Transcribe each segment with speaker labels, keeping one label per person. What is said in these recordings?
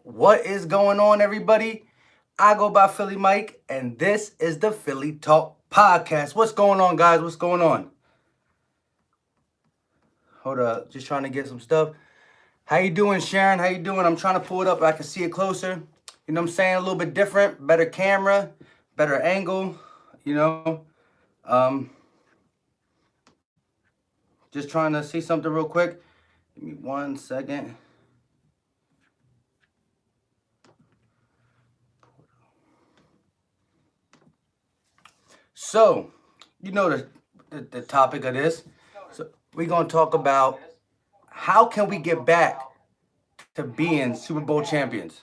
Speaker 1: What is going on, everybody? I go by Philly Mike, and this is the Philly Talk Podcast. What's going on, guys? What's going on? Hold up, just trying to get some stuff. How you doing, Sharon? How you doing? I'm trying to pull it up. I can see it closer. You know what I'm saying? A little bit different, better camera, better angle. You know, um, just trying to see something real quick. Give me 1 second. So, you know the topic of this. So we're gonna talk about how can we get back to being Super Bowl champions.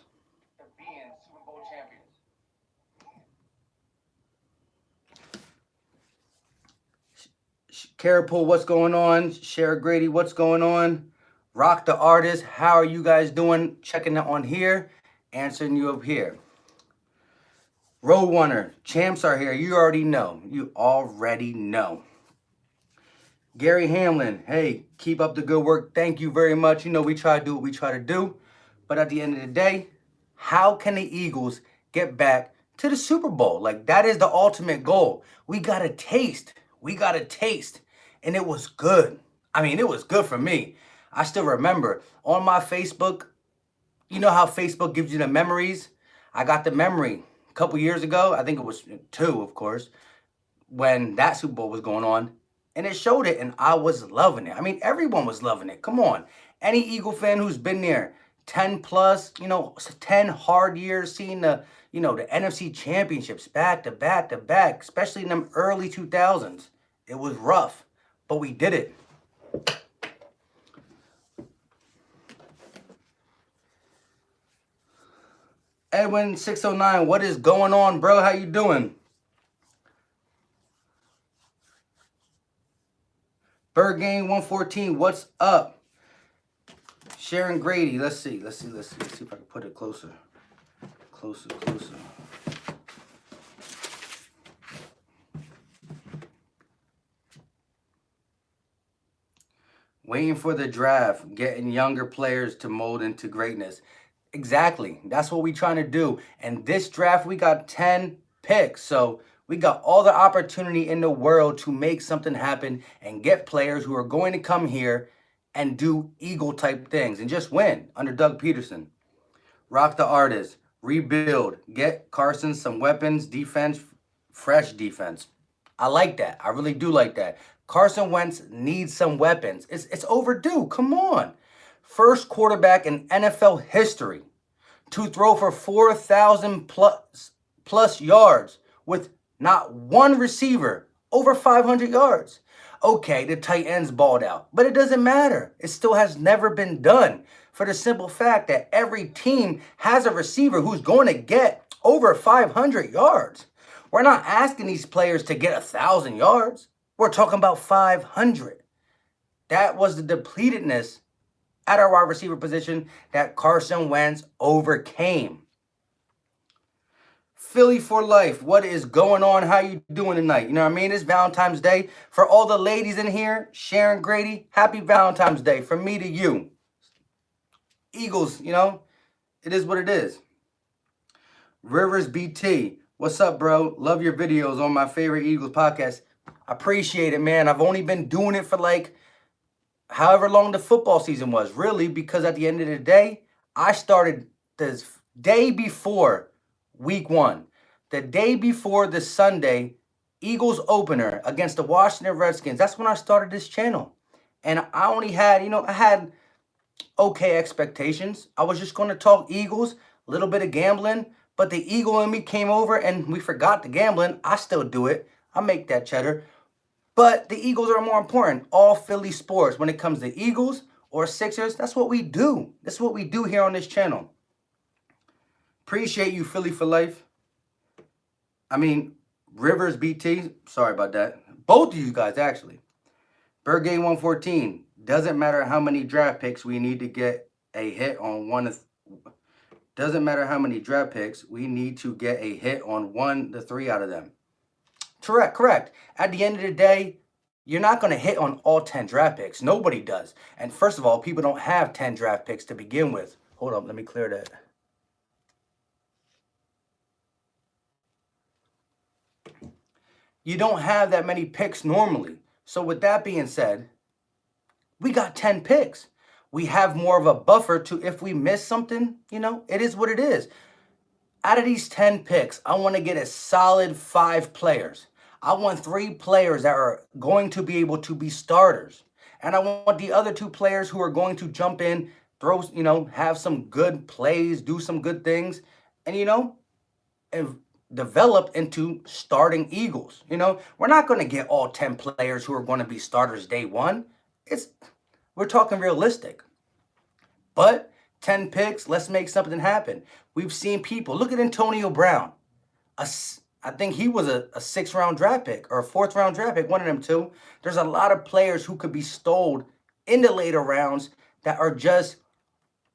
Speaker 1: Carapul, what's going on? Shara Grady, what's going on? Rock the Artist, how are you guys doing? Checking it on here, answering you up here. Roadrunner, champs are here. You already know. You already know. Gary Hamlin, hey, keep up the good work. Thank you very much. You know, we try to do what we try to do. But at the end of the day, how can the Eagles get back to the Super Bowl? Like, that is the ultimate goal. We got a taste. We got a taste. And it was good. I mean, it was good for me. I still remember on my Facebook, you know how Facebook gives you the memories? I got the memory a couple years ago. I think it was 2, of course, when that Super Bowl was going on. And it showed it, and I was loving it. I mean, everyone was loving it. Come on. Any Eagle fan who's been there 10 plus, 10 hard years, seeing the NFC championships back to back to back, especially in them early 2000s. It was rough, but we did it. Edwin 609, what is going on, bro? How you doing? Bird Game 114, what's up? Sharon Grady, let's see if I can put it closer. Closer. Waiting for the draft, getting younger players to mold into greatness. Exactly. That's what we're trying to do. And this draft, we got 10 picks. So we got all the opportunity in the world to make something happen and get players who are going to come here and do Eagle type things and just win under Doug Peterson. Rock the Artist, rebuild, get Carson some weapons, defense, fresh defense. I like that. I really do like that. Carson Wentz needs some weapons. It's overdue. Come on. First quarterback in NFL history to throw for 4,000 plus yards with not one receiver over 500 yards. Okay, the tight ends balled out, but it doesn't matter. It still has never been done for the simple fact that every team has a receiver who's going to get over 500 yards. We're not asking these players to get 1,000 yards. We're talking about 500. That was the depletedness at our wide receiver position that Carson Wentz overcame. Philly for life, what is going on? How you doing tonight? You know what I mean? It's Valentine's Day. For all the ladies in here, Sharon Grady, happy Valentine's Day from me to you. Eagles, it is what it is. Rivers BT, what's up, bro? Love your videos on my favorite Eagles podcast. Appreciate it, man. I've only been doing it for like however long the football season was, really, because at the end of the day, I started this day before week 1, the day before the Sunday Eagles opener against the Washington Redskins. That's when I started this channel. And I only had, I had okay expectations. I was just going to talk Eagles, a little bit of gambling, but the Eagle in me came over and we forgot the gambling. I still do it. I make that cheddar. But the Eagles are more important. All Philly sports, when it comes to Eagles or Sixers, that's what we do. That's what we do here on this channel. Appreciate you, Philly for life. I mean, Rivers BT, sorry about that. Both of you guys, actually. Bird Game 114, doesn't matter how many draft picks we need to get a hit on one. Doesn't matter how many draft picks, we need to get a hit on 1 to 3 out of them. Correct. At the end of the day, you're not going to hit on all 10 draft picks. Nobody does. And first of all, people don't have 10 draft picks to begin with. Hold up, let me clear that. You don't have that many picks normally. So with that being said, we got 10 picks. We have more of a buffer to if we miss something, it is what it is. Out of these 10 picks, I want to get a solid 5 players. I want 3 players that are going to be able to be starters. And I want the other 2 players who are going to jump in, throw, have some good plays, do some good things, and, and develop into starting Eagles. We're not going to get all 10 players who are going to be starters day one. We're talking realistic. But 10 picks, let's make something happen. We've seen people. Look at Antonio Brown. I think he was a 6th round draft pick or a 4th round draft pick, one of them two. There's a lot of players who could be stole in the later rounds that are just,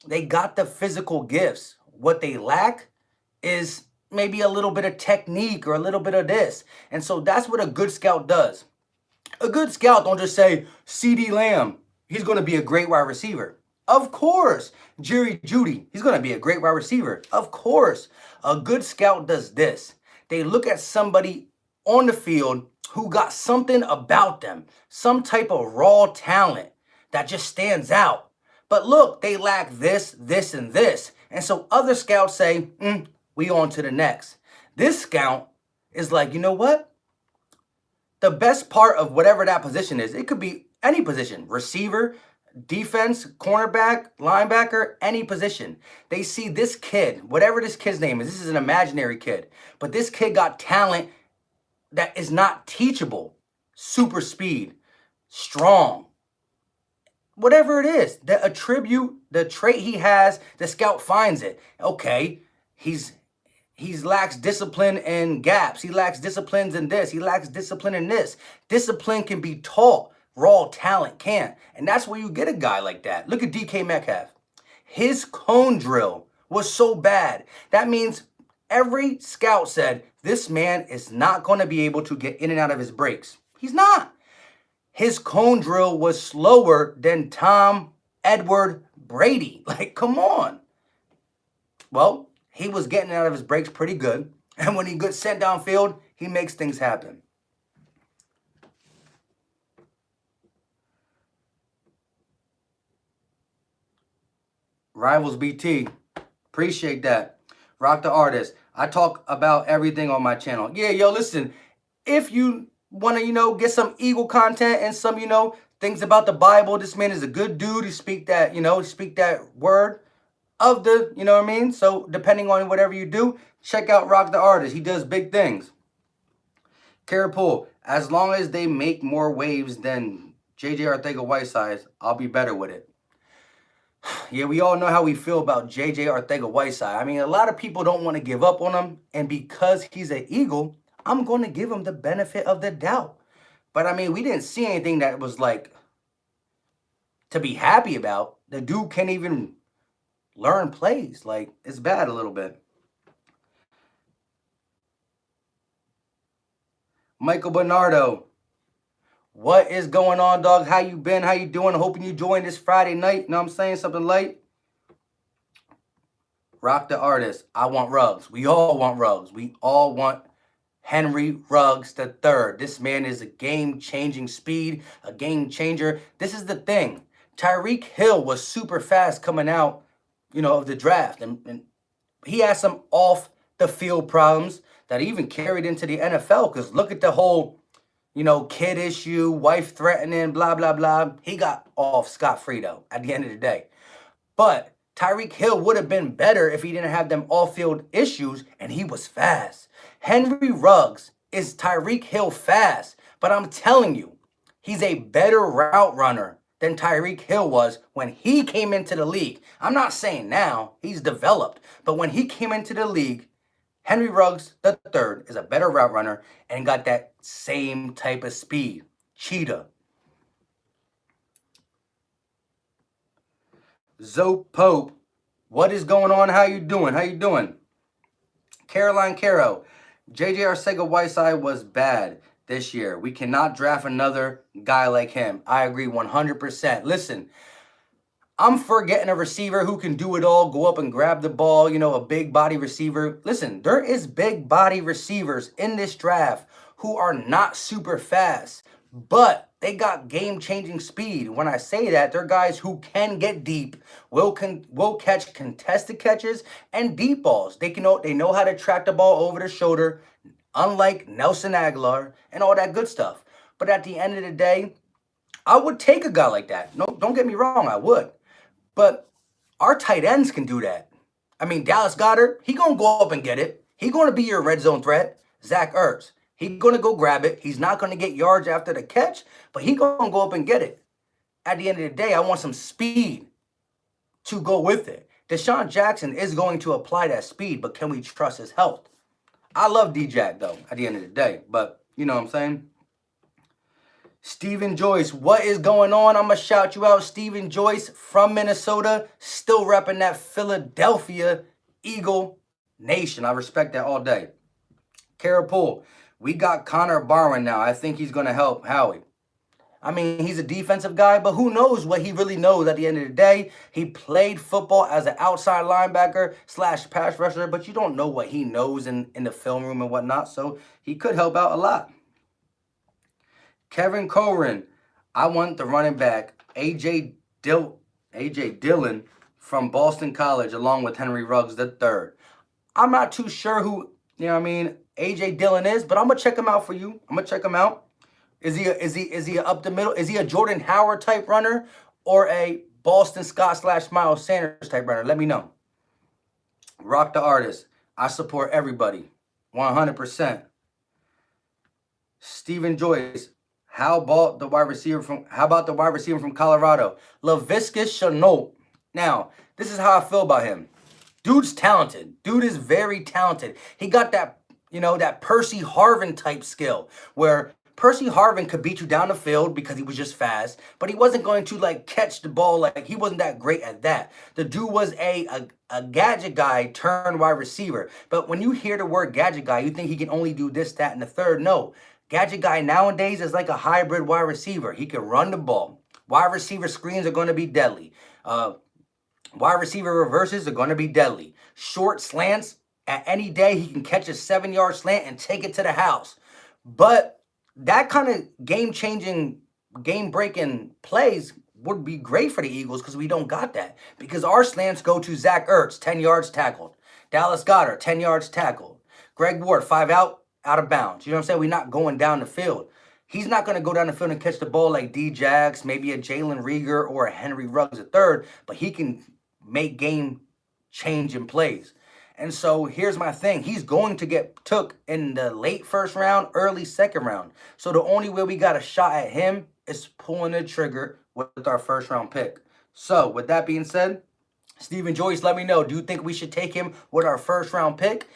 Speaker 1: they got the physical gifts. What they lack is maybe a little bit of technique or a little bit of this. And so that's what a good scout does. A good scout don't just say, CeeDee Lamb, he's going to be a great wide receiver. Of course. Jerry Jeudy, he's going to be a great wide receiver. Of course. A good scout does this. They look at somebody on the field who got something about them, some type of raw talent that just stands out. But look, they lack this, this, and this. And so other scouts say, we on to the next. This scout is like, you know what? The best part of whatever that position is, it could be any position, receiver, defense, cornerback, linebacker, any position. They see this kid, whatever this kid's name is, this is an imaginary kid, but this kid got talent that is not teachable. Super speed, strong, whatever it is, the attribute, the trait he has, the scout finds it. Okay, he lacks discipline and gaps. He lacks disciplines in this. He lacks discipline in this. Discipline can be taught. Raw talent can't. And that's where you get a guy like that. Look at DK Metcalf. His cone drill was so bad. That means every scout said, this man is not going to be able to get in and out of his breaks. He's not. His cone drill was slower than Tom Edward Brady. Like, come on. Well, he was getting out of his breaks pretty good. And when he gets sent downfield, he makes things happen. Rivals BT, appreciate that. Rock the Artist. I talk about everything on my channel. Yeah, yo, listen, if you want to, get some Eagle content and some, things about the Bible, this man is a good dude. He speak that, speak that word of the, you know what I mean? So depending on whatever you do, check out Rock the Artist. He does big things. Carapul, as long as they make more waves than JJ Arcega-Whiteside, I'll be better with it. Yeah, we all know how we feel about JJ Arcega-Whiteside. I mean, a lot of people don't want to give up on him. And because he's an Eagle, I'm going to give him the benefit of the doubt. But, I mean, we didn't see anything that was, like, to be happy about. The dude can't even learn plays. Like, it's bad a little bit. Michael Bernardo. What is going on, dog? How you been? How you doing? Hoping you joined this Friday night. You know what I'm saying? Something light. Rock the Artist. I want Ruggs. We all want Ruggs. We all want Henry Ruggs III. This man is a game-changing speed, a game changer. This is the thing. Tyreek Hill was super fast coming out, of the draft. And he had some off-the-field problems that even carried into the NFL. Because look at the whole, kid issue, wife threatening, blah, blah, blah. He got off scot-free, though, at the end of the day. But Tyreek Hill would have been better if he didn't have them off-field issues, and he was fast. Henry Ruggs is Tyreek Hill fast, but I'm telling you, he's a better route runner than Tyreek Hill was when he came into the league. I'm not saying now, he's developed, but when he came into the league, Henry Ruggs III is a better route runner and got that same type of speed. Cheetah. Zoe Pope, what is going on? How you doing? How you doing? Caroline Caro, JJ Arcega-Whiteside was bad this year. We cannot draft another guy like him. I agree 100%. Listen, I'm for getting a receiver who can do it all, go up and grab the ball, a big body receiver. Listen, there is big body receivers in this draft who are not super fast, but they got game-changing speed. When I say that, they're guys who can get deep, will catch contested catches and deep balls. They know how to track the ball over the shoulder, unlike Nelson Aguilar and all that good stuff. But at the end of the day, I would take a guy like that. No, don't get me wrong, I would. But our tight ends can do that. I mean, Dallas Goedert, he gonna go up and get it. He gonna be your red zone threat. Zach Ertz, he gonna go grab it. He's not gonna get yards after the catch, but he gonna go up and get it. At the end of the day, I want some speed to go with it. Deshaun Jackson is going to apply that speed, but can we trust his health? I love D-Jack, though, at the end of the day, but you know what I'm saying? Stephen Joyce, what is going on? I'm going to shout you out. Stephen Joyce from Minnesota, still repping that Philadelphia Eagle Nation. I respect that all day. Kara Poole, we got Connor Barwin now. I think he's going to help Howie. I mean, he's a defensive guy, but who knows what he really knows at the end of the day. He played football as an outside linebacker / pass rusher, but you don't know what he knows in the film room and whatnot, so he could help out a lot. Kevin Corin, I want the running back, A.J. Dillon from Boston College, along with Henry Ruggs III. I'm not too sure who, A.J. Dillon is, but I'm going to check him out for you. I'm going to check him out. Is he a up the middle? Is he a Jordan Howard type runner or a Boston Scott / Miles Sanders type runner? Let me know. Rock the Artist. I support everybody. 100%. Stephen Joyce. How about the wide receiver from Colorado? Laviska Shenault. Now, this is how I feel about him. Dude's talented. Dude is very talented. He got that, that Percy Harvin type skill where Percy Harvin could beat you down the field because he was just fast, but he wasn't going to catch the ball. He wasn't that great at that. The dude was a gadget guy turned wide receiver. But when you hear the word gadget guy, you think he can only do this, that, and the third. No. Gadget guy nowadays is like a hybrid wide receiver. He can run the ball. Wide receiver screens are going to be deadly. Wide receiver reverses are going to be deadly. Short slants, at any day, he can catch a 7-yard slant and take it to the house. But that kind of game-changing, game-breaking plays would be great for the Eagles because we don't got that. Because our slants go to Zach Ertz, 10 yards tackled. Dallas Goedert, 10 yards tackled. Greg Ward, 5 out of bounds. You know what I'm saying? We're not going down the field. He's not going to go down the field and catch the ball like D-Jax, maybe a Jalen Reagor or a Henry Ruggs III, but he can make game-changing plays. And so here's my thing. He's going to get took in the late first round, early second round. So the only way we got a shot at him is pulling the trigger with our first round pick. So with that being said, Stephen Joyce, let me know. Do you think we should take him with our first round pick?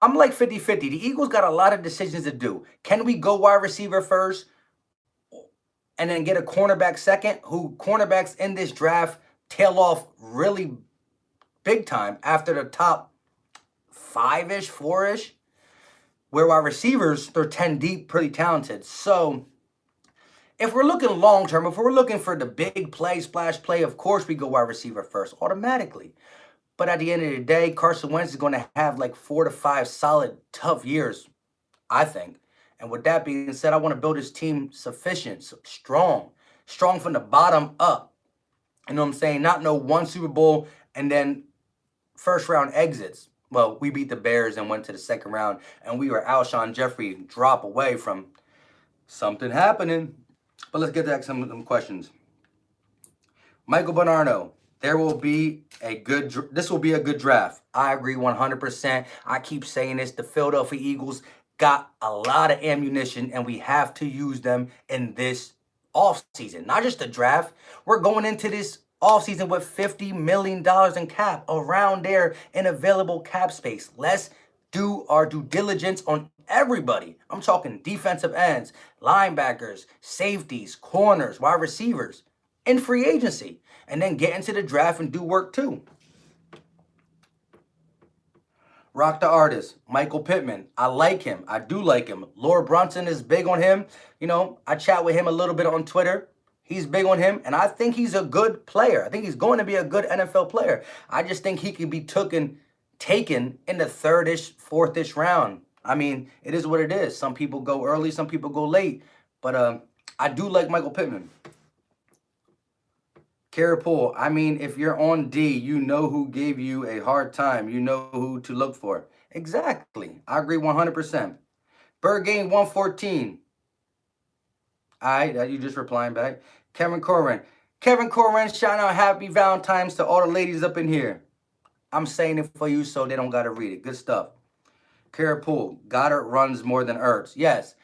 Speaker 1: I'm like 50-50. The Eagles got a lot of decisions to do. Can we go wide receiver first and then get a cornerback second? Who cornerbacks in this draft tail off really big time after the top 5-ish, 4-ish. Where wide receivers, they're 10 deep, pretty talented. So if we're looking long term, if we're looking for the big play, splash play, of course we go wide receiver first, automatically. But at the end of the day, Carson Wentz is going to have 4 to 5 solid, tough years, I think. And with that being said, I want to build this team sufficient, strong from the bottom up. You know what I'm saying? Not no one Super Bowl and then first round exits. Well, we beat the Bears and went to the second round, and we were Alshon Jeffrey drop away from something happening. But let's get to some questions. Michael Bonarno. This will be a good draft. I agree 100%. I keep saying this. The Philadelphia Eagles got a lot of ammunition, and we have to use them in this offseason. Not just the draft. We're going into this offseason with $50 million in cap, around there in available cap space. Let's do our due diligence on everybody. I'm talking defensive ends, linebackers, safeties, corners, wide receivers, in free agency. And then get into the draft and do work too. Rock the Artist, Michael Pittman. I like him. I do like him. Laura Brunson is big on him. I chat with him a little bit on Twitter. He's big on him, and I think he's a good player. I think he's going to be a good NFL player. I just think he could be taken in the 3rd-ish, 4th-ish round. I mean, it is what it is. Some people go early, some people go late. But I do like Michael Pittman. Kara Poole, I mean, if you're on D, you know who gave you a hard time. You know who to look for. Exactly. I agree 100%. Bird Game 114. All right, that you just replying back. Kevin Corrin. Kevin Corrin, shout out happy Valentine's to all the ladies up in here. I'm saying it for you so they don't got to read it. Good stuff. Kara Poole, Goddard runs more than Ertz. Yes,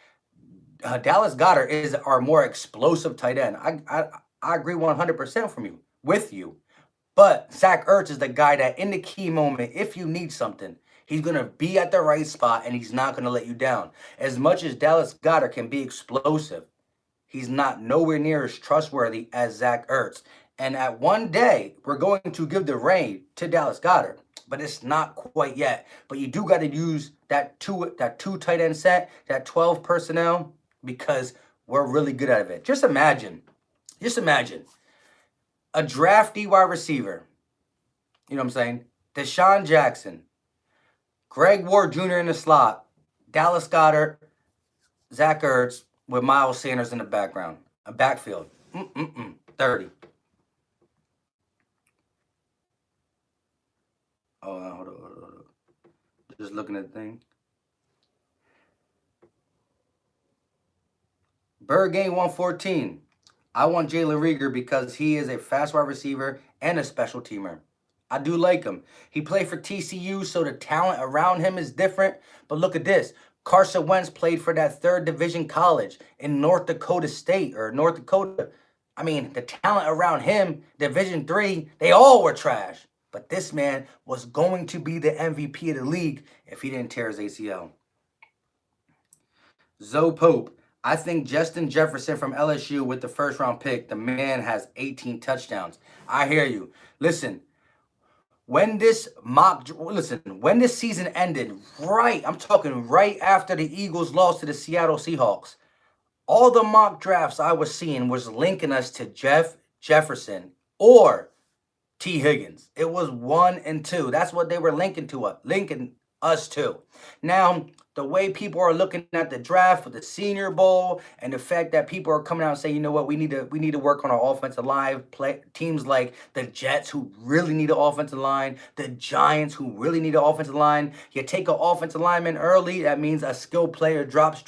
Speaker 1: Dallas Goddard is our more explosive tight end. I agree 100% with you. But Zach Ertz is the guy that in the key moment, if you need something, he's going to be at the right spot and he's not going to let you down. As much as Dallas Goddard can be explosive, he's not nowhere near as trustworthy as Zach Ertz. And at one day, we're going to give the reign to Dallas Goddard, but it's not quite yet. But you do got to use that two tight end set, that 12 personnel, because we're really good at it. Just imagine a drafty wide receiver. You know what I'm saying? Deshaun Jackson, Greg Ward Jr. in the slot, Dallas Goddard, Zach Ertz with Miles Sanders in the background, a backfield. 30. Oh, hold on. Just looking at the thing. Bird Game 114. I want Jalen Reagor because he is a fast wide receiver and a special teamer. I do like him. He played for TCU, so the talent around him is different. But look at this. Carson Wentz played for that 3rd division college in North Dakota State or North Dakota. I mean, the talent around him, Division III, they all were trash. But this man was going to be the MVP of the league if he didn't tear his ACL. Zoe Pope. I think Justin Jefferson from LSU with the 1st round pick, the man has 18 touchdowns. I hear you. Listen, when this season ended, I'm talking right after the Eagles lost to the Seattle Seahawks, all the mock drafts I was seeing was linking us to Jefferson or T. Higgins. It was 1 and 2. That's what they were linking us to. Now, the way people are looking at the draft with the Senior Bowl and the fact that people are coming out and saying, you know what, we need to work on our offensive line. Teams like the Jets who really need an offensive line, the Giants who really need an offensive line. You take an offensive lineman early, that means a skill player drops.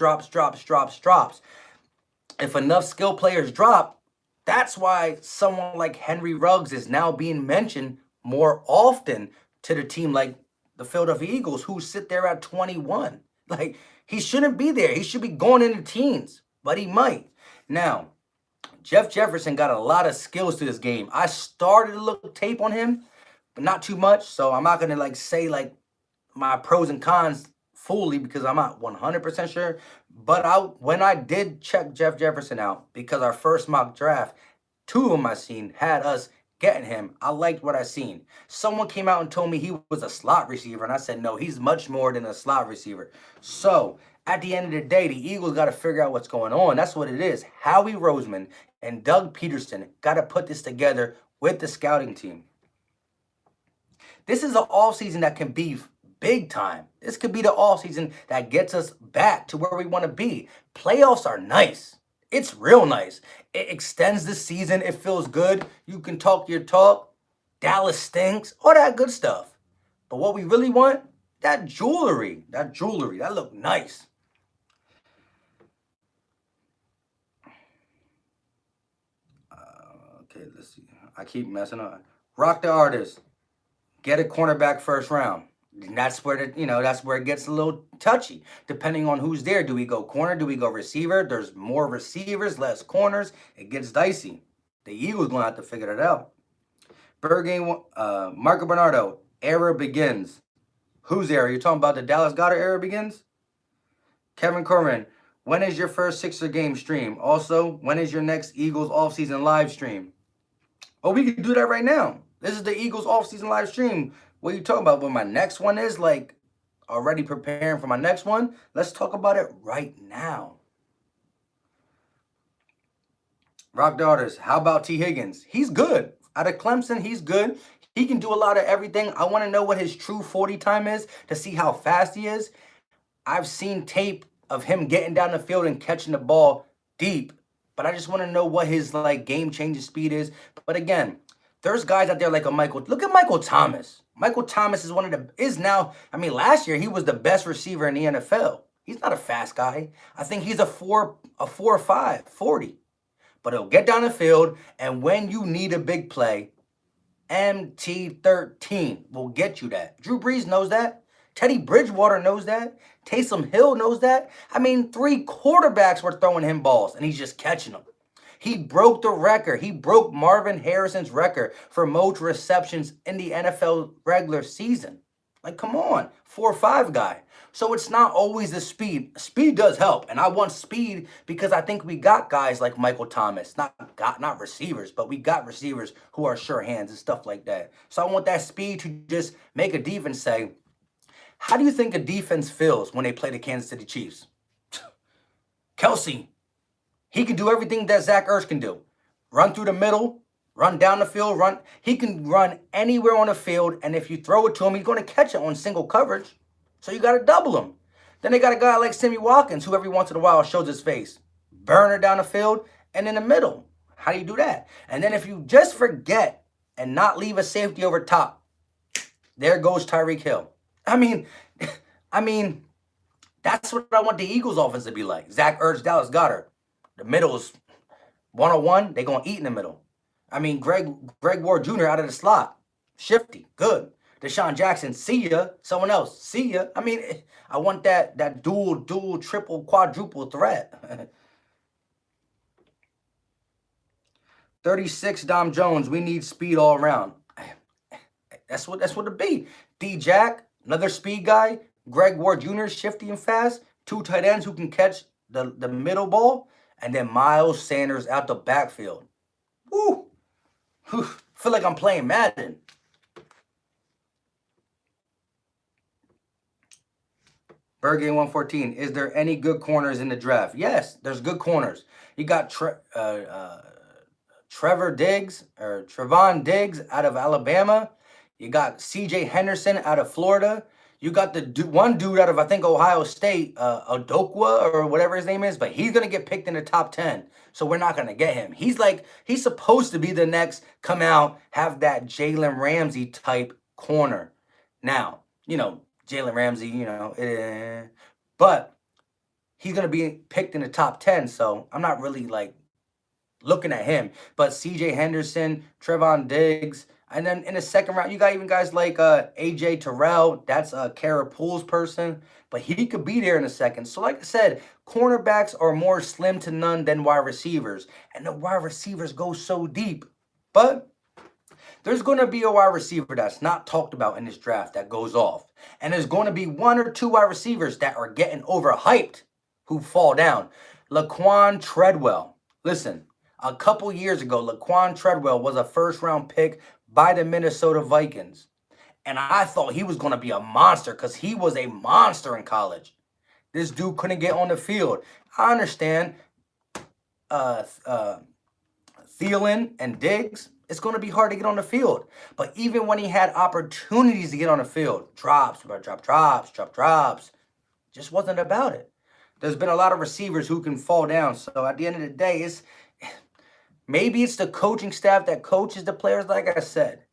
Speaker 1: If enough skill players drop, that's why someone like Henry Ruggs is now being mentioned more often to the team like the Philadelphia Eagles, who sit there at 21. Like, he shouldn't be there. He should be going in the teens, but he might. Now, Jeff Jefferson got a lot of skills to this game. I started to look tape on him, but not too much. So I'm not going to say my pros and cons fully because I'm not 100% sure. But when I did check Jeff Jefferson out, because our first mock draft, 2 of them I seen had us getting him, I liked what I seen. Someone came out and told me he was a slot receiver, and I said, no, he's much more than a slot receiver. So, at the end of the day, the Eagles got to figure out what's going on. That's what it is. Howie Roseman and Doug Peterson got to put this together with the scouting team. This is an offseason that can be big time. This could be the offseason that gets us back to where we want to be. Playoffs are nice. It's real nice. It extends the season. It feels good. You can talk your talk. Dallas stinks. All that good stuff. But what we really want, that jewelry. That look nice. Okay, let's see. I keep messing up. Rock the Artist. Get a cornerback 1st round. And that's where it gets a little touchy. Depending on who's there. Do we go corner? Do we go receiver? There's more receivers, less corners. It gets dicey. The Eagles going to have to figure it out. Bird Game, Marco Bernardo, era begins. Whose era? You're talking about the Dallas Goedert era begins? Kevin Corrin, when is your first Sixer game stream? Also, when is your next Eagles offseason live stream? Oh, we can do that right now. This is the Eagles offseason live stream. What are you talking about? When my next one is, already preparing for my next one? Let's talk about it right now. Rock Daughters, how about T. Higgins? He's good. Out of Clemson, he's good. He can do a lot of everything. I want to know what his true 40 time is to see how fast he is. I've seen tape of him getting down the field and catching the ball deep, but I just want to know what his like game-changing speed is. But again, there's guys out there like a Michael. Look at Michael Thomas. Michael Thomas is one of the is now. I mean, last year he was the best receiver in the NFL. He's not a fast guy. I think he's a 4.5 40. But he'll get down the field, and when you need a big play, MT13 will get you that. Drew Brees knows that. Teddy Bridgewater knows that. Taysom Hill knows that. I mean, 3 quarterbacks were throwing him balls, and he's just catching them. He broke the record. He broke Marvin Harrison's record for most receptions in the NFL regular season. Like, come on, 4.5 guy. So it's not always the speed. Speed does help, and I want speed because I think we got guys like Michael Thomas, not receivers, but we got receivers who are sure hands and stuff like that. So I want that speed to just make a defense say, how do you think a defense feels when they play the Kansas City Chiefs? Kelsey, he can do everything that Zach Ertz can do. Run through the middle, run down the field, run. He can run anywhere on the field, and if you throw it to him, he's going to catch it on single coverage. So you got to double him. Then they got a guy like Sammy Watkins, who every once in a while shows his face. Burner down the field and in the middle. How do you do that? And then if you just forget and not leave a safety over top, there goes Tyreek Hill. I mean, that's what I want the Eagles offense to be like. Zach Ertz, Dallas Goedert. The middle's 101. They're going to eat in the middle. I mean, Greg Ward Jr. out of the slot. Shifty. Good. Deshaun Jackson, see ya. Someone else, see ya. I mean, I want that dual, triple, quadruple threat. 36, Dom Jones. We need speed all around. That's what it be. D-Jack, another speed guy. Greg Ward Jr., shifty and fast. 2 tight ends who can catch the middle ball. And then Miles Sanders out the backfield. Woo! Feel like I'm playing Madden. Bergame 114. Is there any good corners in the draft? Yes, there's good corners. You got Trevon Diggs out of Alabama. You got C.J. Henderson out of Florida. You got the one dude out of, I think, Ohio State, Odokwa or whatever his name is, but he's going to get picked in the top 10, so we're not going to get him. He's supposed to be the next come out, have that Jalen Ramsey type corner. Now, Jalen Ramsey, but he's going to be picked in the top 10, so I'm not really, looking at him. But C.J. Henderson, Trevon Diggs, and then in the second round, you got even guys like A.J. Terrell. That's a Kara Poole's person, but he could be there in a second. So like I said, cornerbacks are more slim to none than wide receivers, and the wide receivers go so deep. But there's going to be a wide receiver that's not talked about in this draft that goes off. And there's going to be 1 or 2 wide receivers that are getting overhyped who fall down. Laquan Treadwell. Listen, a couple years ago, Laquan Treadwell was a first-round pick by the Minnesota Vikings. And I thought he was going to be a monster because he was a monster in college. This dude couldn't get on the field. I understand Thielen and Diggs, it's going to be hard to get on the field. But even when he had opportunities to get on the field, drops, just wasn't about it. There's been a lot of receivers who can fall down. So at the end of the day, maybe it's the coaching staff that coaches the players, like I said.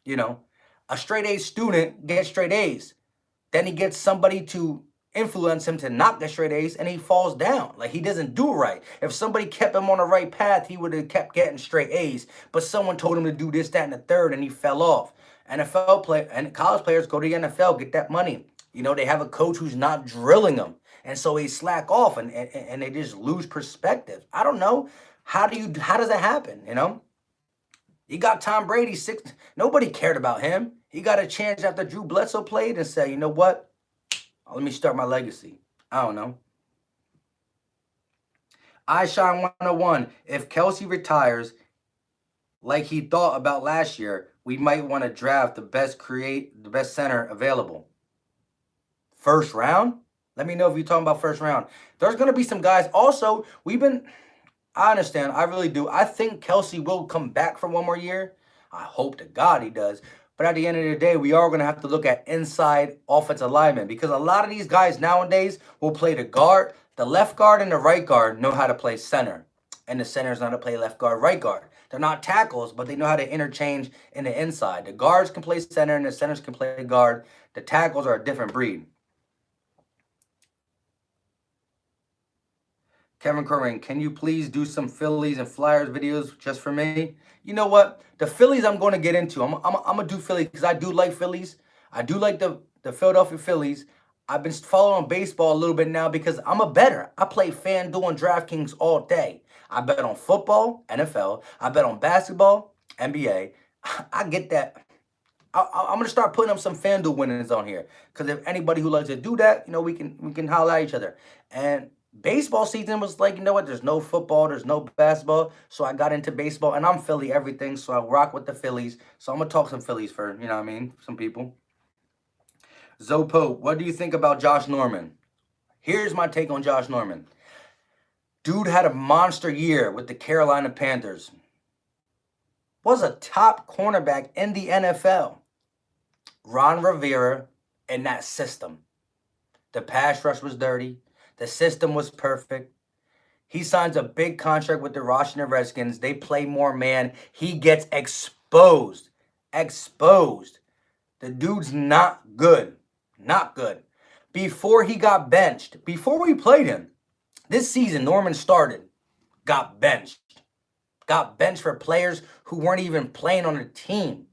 Speaker 1: A straight A student gets straight A's. Then he gets somebody to influence him to not get straight A's, and he falls down. Like, he doesn't do right. If somebody kept him on the right path, he would have kept getting straight A's. But someone told him to do this, that, and the third, and he fell off. NFL play and college players go to the NFL, get that money. They have a coach who's not drilling them. And so they slack off and they just lose perspective. I don't know. How does that happen, You got Tom Brady, nobody cared about him. He got a chance after Drew Bledsoe played and said, you know what? Let me start my legacy. I don't know. iShine 101. If Kelsey retires like he thought about last year, we might want to draft the best center available. First round? Let me know if you're talking about first round. There's going to be some guys. Also, I understand. I really do. I think Kelsey will come back for one more year. I hope to God he does. But at the end of the day, we are going to have to look at inside offensive linemen because a lot of these guys nowadays will play the guard, the left guard and the right guard know how to play center. And the centers know how to play left guard, right guard. They're not tackles, but they know how to interchange in the inside. The guards can play center and the centers can play guard. The tackles are a different breed. Kevin Curran, can you please do some Phillies and Flyers videos just for me? You know what? The Phillies I'm going to get into. I'm going to do Phillies because I do like Phillies. I do like the Philadelphia Phillies. I've been following baseball a little bit now because I'm a bettor. I play FanDuel and DraftKings all day. I bet on football, NFL. I bet on basketball, NBA. I get that. I'm going to start putting up some FanDuel winnings on here because if anybody who likes to do that, you know, we can holler at each other. And baseball season was like, you know what, there's no football, there's no basketball, so I got into baseball, and I'm Philly everything, so I rock with the Phillies, so I'm going to talk some Phillies for, you know what I mean, some people. Zopo, what do you think about Josh Norman? Here's my take on Josh Norman. Dude had a monster year with the Carolina Panthers. Was a top cornerback in the NFL. Ron Rivera and that system. The pass rush was dirty. The system was perfect. He signs a big contract with the Washington Redskins. They play more man. He gets exposed. Exposed. The dude's not good. Not good. Before he got benched, before we played him, this season Norman started, got benched. Got benched for players who weren't even playing on the team.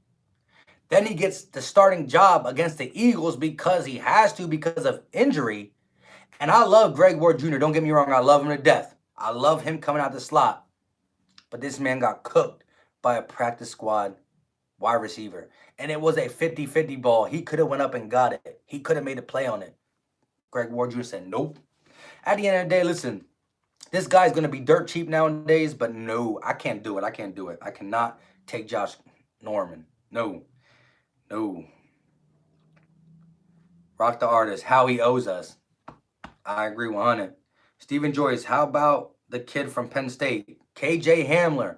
Speaker 1: Then he gets the starting job against the Eagles because he has to because of injury. And I love Greg Ward Jr. Don't get me wrong. I love him to death. I love him coming out the slot. But this man got cooked by a practice squad wide receiver. And it was a 50-50 ball. He could have went up and got it. He could have made a play on it. Greg Ward Jr. said, nope. At the end of the day, listen, this guy's going to be dirt cheap nowadays. But no, I can't do it. I can't do it. I cannot take Josh Norman. No. No. Rock the artist. How he owes us. I agree 100. Stephen Joyce, how about the kid from Penn State, KJ Hamler?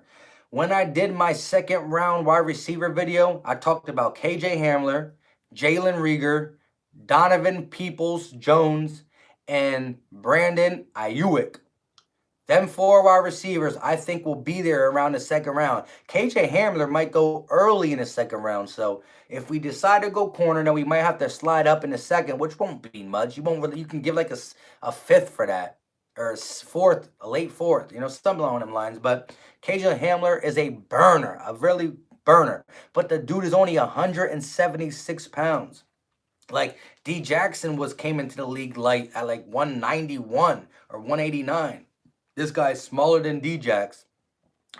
Speaker 1: When I did my second round wide receiver video, I talked about KJ Hamler, Jalen Reagor, Donovan Peoples-Jones, and Brandon Ayuk. Them 4 wide receivers, I think, will be there around the second round. KJ Hamler might go early in the second round. So if we decide to go corner, then we might have to slide up in the second, which won't be much. You won't really. You can give like a fifth for that, or a fourth, a late fourth. You know, something along them lines. But KJ Hamler is a burner, a really burner. But the dude is only 176 pounds. Like D Jackson came into the league light at like 191 or 189. This guy's smaller than D-Jax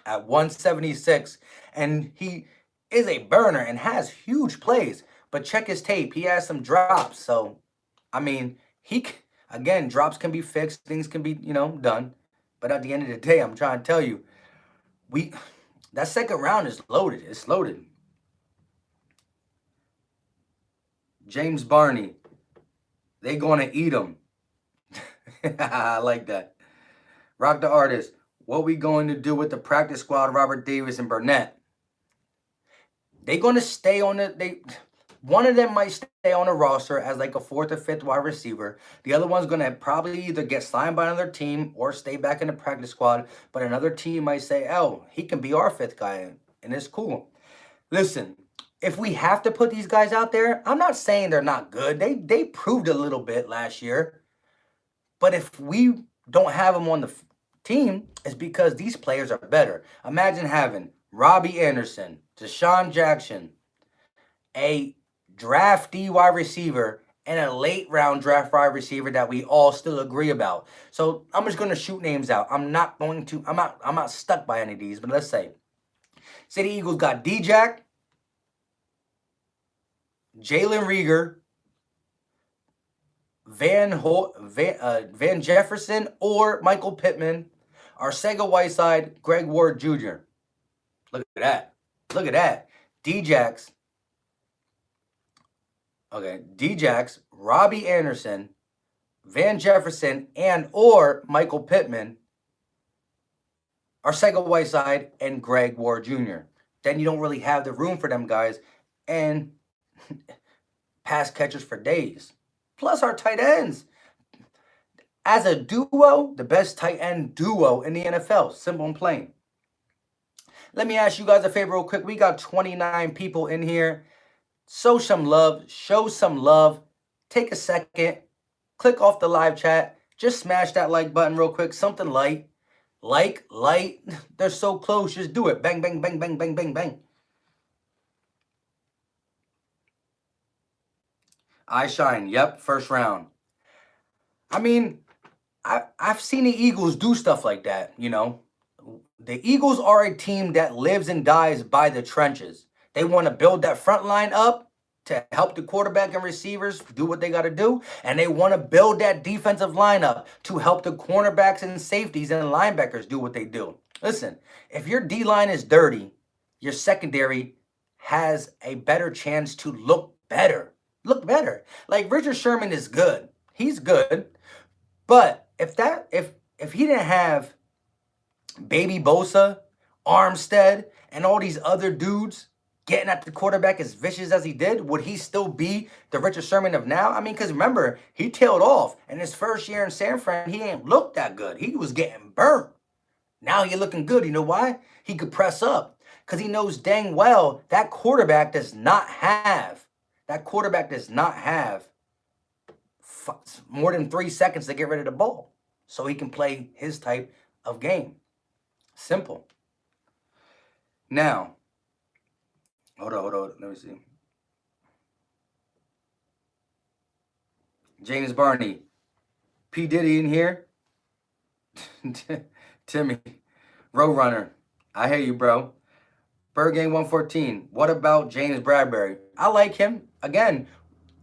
Speaker 1: at 176, and he is a burner and has huge plays. But check his tape. He has some drops. So, I mean, again, drops can be fixed. Things can be, you know, done. But at the end of the day, I'm trying to tell you, that second round is loaded. It's loaded. James Barney, they going to eat him. I like that. Rock the artist. What we going to do with the practice squad, Robert Davis and Burnett? They going to stay on one of them might stay on the roster as like a 4th or 5th wide receiver. The other one's going to probably either get signed by another team or stay back in the practice squad. But another team might say, oh, he can be our 5th guy. And it's cool. Listen, if we have to put these guys out there, I'm not saying they're not good. They proved a little bit last year. But if we don't have them on the team, it's because these players are better. Imagine having Robbie Anderson, Deshaun Jackson, a drafty wide receiver, and a late round draft wide receiver that we all still agree about. So I'm just going to shoot names out. I'm not stuck by any of these, but let's say the Eagles got D-Jack, Jalen Reagor, Van Jefferson, or Michael Pittman, Arcega-Whiteside, Greg Ward Jr. Look at that. Look at that. D-Jax. Okay, D-Jax, Robbie Anderson, Van Jefferson, and or Michael Pittman, Arcega-Whiteside, and Greg Ward Jr. Then you don't really have the room for them guys and pass catchers for days. Plus our tight ends. As a duo, the best tight end duo in the NFL. Simple and plain. Let me ask you guys a favor real quick. We got 29 people in here. Show some love. Show some love. Take a second. Click off the live chat. Just smash that like button real quick. Something light. Light. They're so close. Just do it. Bang, bang, bang, bang, bang, bang, bang. I shine. Yep, first round. I mean, I've seen the Eagles do stuff like that, you know. The Eagles are a team that lives and dies by the trenches. They want to build that front line up to help the quarterback and receivers do what they got to do. And they want to build that defensive line up to help the cornerbacks and safeties and linebackers do what they do. Listen, if your D-line is dirty, your secondary has a better chance to look better. Like Richard Sherman is good. He's good. But if he didn't have Baby Bosa, Armstead, and all these other dudes getting at the quarterback as vicious as he did, would he still be the Richard Sherman of now? I mean, because remember, he tailed off. In his first year in San Fran, he ain't looked that good. He was getting burnt. Now he's looking good. You know why? He could press up. Because he knows dang well that quarterback does not have more than 3 seconds to get rid of the ball. So he can play his type of game. Simple. Now, hold on. Let me see. James Barney. P. Diddy in here. Timmy. Roadrunner. I hear you, bro. Bird Game 114. What about James Bradbury? I like him. Again,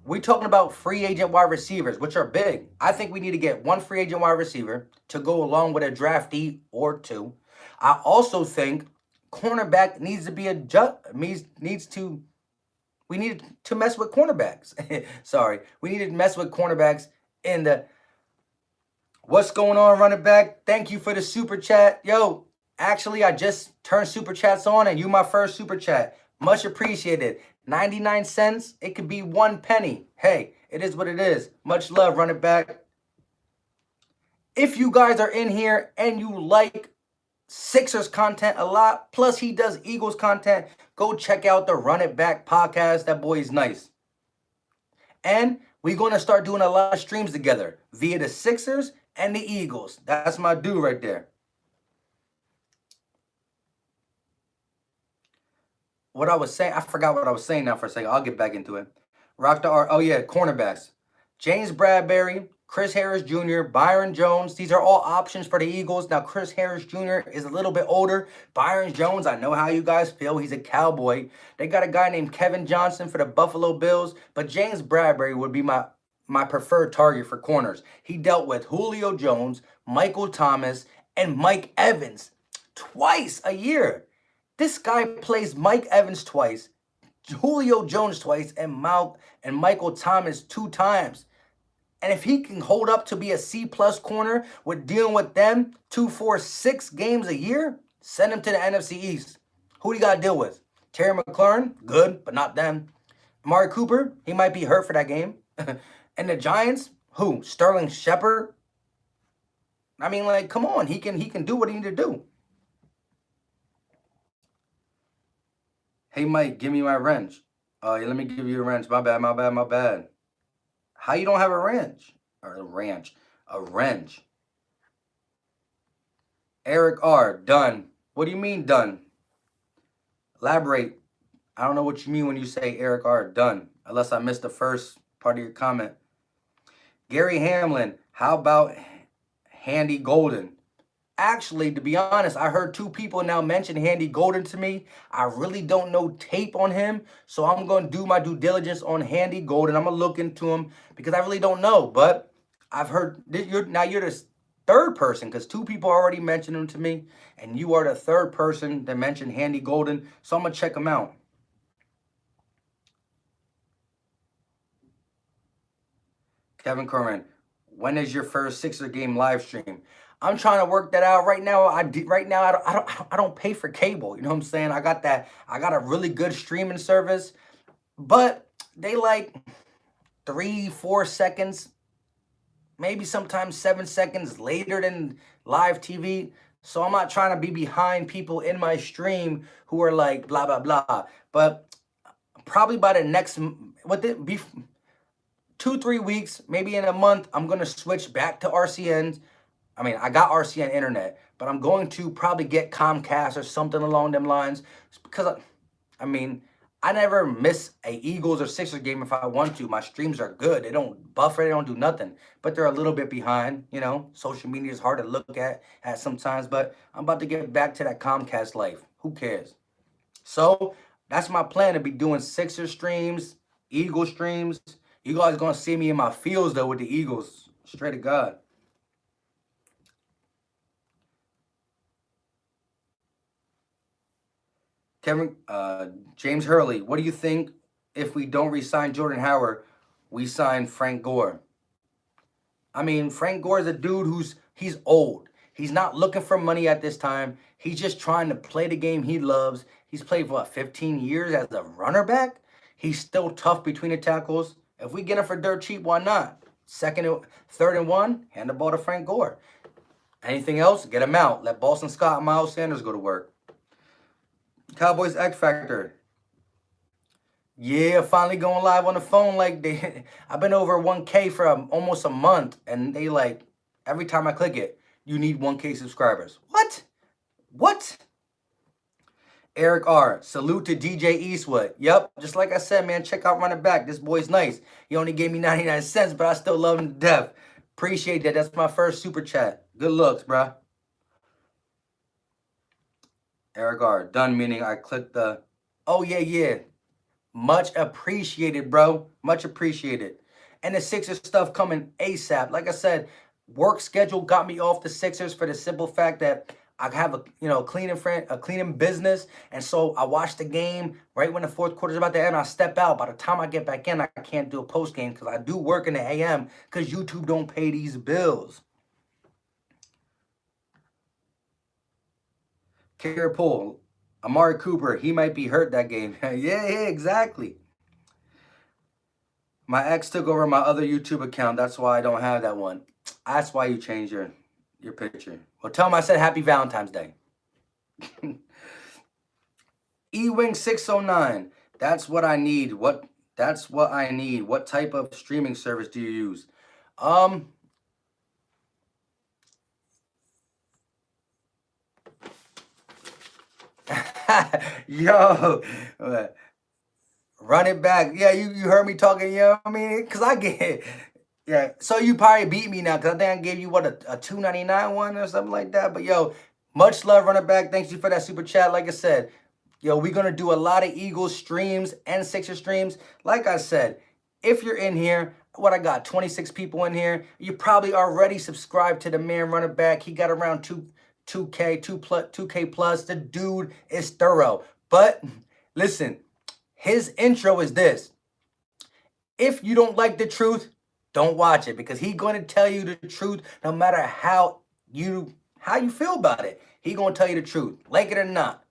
Speaker 1: we're talking about free agent wide receivers, which are big. I think we need to get one free agent wide receiver to go along with a draftee or two. I also think cornerback needs to be we need to mess with cornerbacks. Sorry. We need to mess with cornerbacks in the what's going on, running back? Thank you for the super chat. Yo, actually, I just turned super chats on and you my first super chat. Much appreciated. 99 cents. It could be 1 penny. Hey, it is what it is. Much love, run it back. If you guys are in here and you like Sixers content a lot, plus he does Eagles content, go check out the Run It Back podcast. That boy is nice. And we're going to start doing a lot of streams together via the Sixers and the Eagles. That's my dude right there. What I was saying, I forgot what I was saying now for a second. I'll get back into it. Rock the R. Oh, yeah, cornerbacks. James Bradbury, Chris Harris Jr., Byron Jones. These are all options for the Eagles. Now, Chris Harris Jr. is a little bit older. Byron Jones, I know how you guys feel. He's a Cowboy. They got a guy named Kevin Johnson for the Buffalo Bills. But James Bradbury would be my preferred target for corners. He dealt with Julio Jones, Michael Thomas, and Mike Evans twice a year. This guy plays Mike Evans twice, Julio Jones twice, and Michael Thomas 2 times. And if he can hold up to be a C-plus corner with dealing with them 2, 4, 6 games a year, send him to the NFC East. Who do you got to deal with? Terry McLaurin, good, but not them. Amari Cooper, he might be hurt for that game. And the Giants, who? Sterling Shepard? I mean, like, come on. He can do what he need to do. Hey, Mike, give me my wrench. Yeah, let me give you a wrench. My bad. How you don't have a wrench? Or a wrench. A wrench. Eric R. Done. What do you mean done? Elaborate. I don't know what you mean when you say Eric R. Done. Unless I missed the first part of your comment. Gary Hamlin. How about Handy Golden? Actually, to be honest, I heard 2 people now mention Handy Golden to me. I really don't know tape on him, so I'm going to do my due diligence on Handy Golden. I'm going to look into him because I really don't know. But I've heard, you're the third person because 2 people already mentioned him to me, and you are the third person that mentioned Handy Golden, so I'm going to check him out. Kevin Curran, when is your first Sixer game live stream? I'm trying to work that out right now. I don't pay for cable. You know what I'm saying? I got a really good streaming service. but they like 3-4 seconds, maybe sometimes 7 seconds later than live TV. So I'm not trying to be behind people in my stream who are like blah blah blah. But probably by the next, what it be 2-3 weeks, maybe in a month, I'm gonna switch back to RCNs. I mean, I got RCN internet, but I'm going to probably get Comcast or something along them lines because I mean, I never miss a Eagles or Sixers game if I want to. My streams are good. They don't buffer. They don't do nothing. But they're a little bit behind. You know, social media is hard to look at sometimes. But I'm about to get back to that Comcast life. Who cares? So that's my plan, to be doing Sixers streams, Eagles streams. You guys gonna see me in my fields though with the Eagles. Straight to God. James Hurley, what do you think if we don't re-sign Jordan Howard, we sign Frank Gore? I mean, Frank Gore is a dude he's old. He's not looking for money at this time. He's just trying to play the game he loves. He's played for 15 years as a runner back. He's still tough between the tackles. If we get him for dirt cheap, why not? Third and one, hand the ball to Frank Gore. Anything else? Get him out. Let Boston Scott and Miles Sanders go to work. Cowboys X Factor. Yeah, finally going live on the phone. Like I've been over 1K for almost a month, and they like every time I click it, you need 1K subscribers. What? What? Eric R. Salute to DJ Eastwood. Yep, just like I said, man, check out Running Back. This boy's nice. He only gave me 99 cents, but I still love him to death. Appreciate that. That's my first super chat. Good looks, bruh. Eric R. Done, meaning I clicked the... Oh, yeah. Much appreciated, bro. Much appreciated. And the Sixers stuff coming ASAP. Like I said, work schedule got me off the Sixers for the simple fact that I have a cleaning business, and so I watch the game right when the fourth quarter is about to end. I step out. By the time I get back in, I can't do a post game because I do work in the AM because YouTube don't pay these bills. Kara Poole, Amari Cooper, he might be hurt that game. yeah, exactly. My ex took over my other YouTube account. That's why I don't have that one. That's why you changed your picture. Well, tell him I said Happy Valentine's Day. E-Wing 609. That's what I need. That's what I need. What type of streaming service do you use? Yo, run it back. Yeah, you heard me talking, you know what I mean? Because I get it. Yeah, so you probably beat me now because I think I gave you, what, a $2.99 one or something like that. But, yo, much love, Running Back. Thanks you for that super chat. Like I said, yo, we're going to do a lot of Eagles streams and Sixers streams. Like I said, if you're in here, what I got, 26 people in here, you probably already subscribed to the man Running Back. He got around 2K plus. The dude is thorough. But listen, his intro is this. If you don't like the truth, don't watch it, because he's going to tell you the truth no matter how you feel about it. He's going to tell you the truth, like it or not.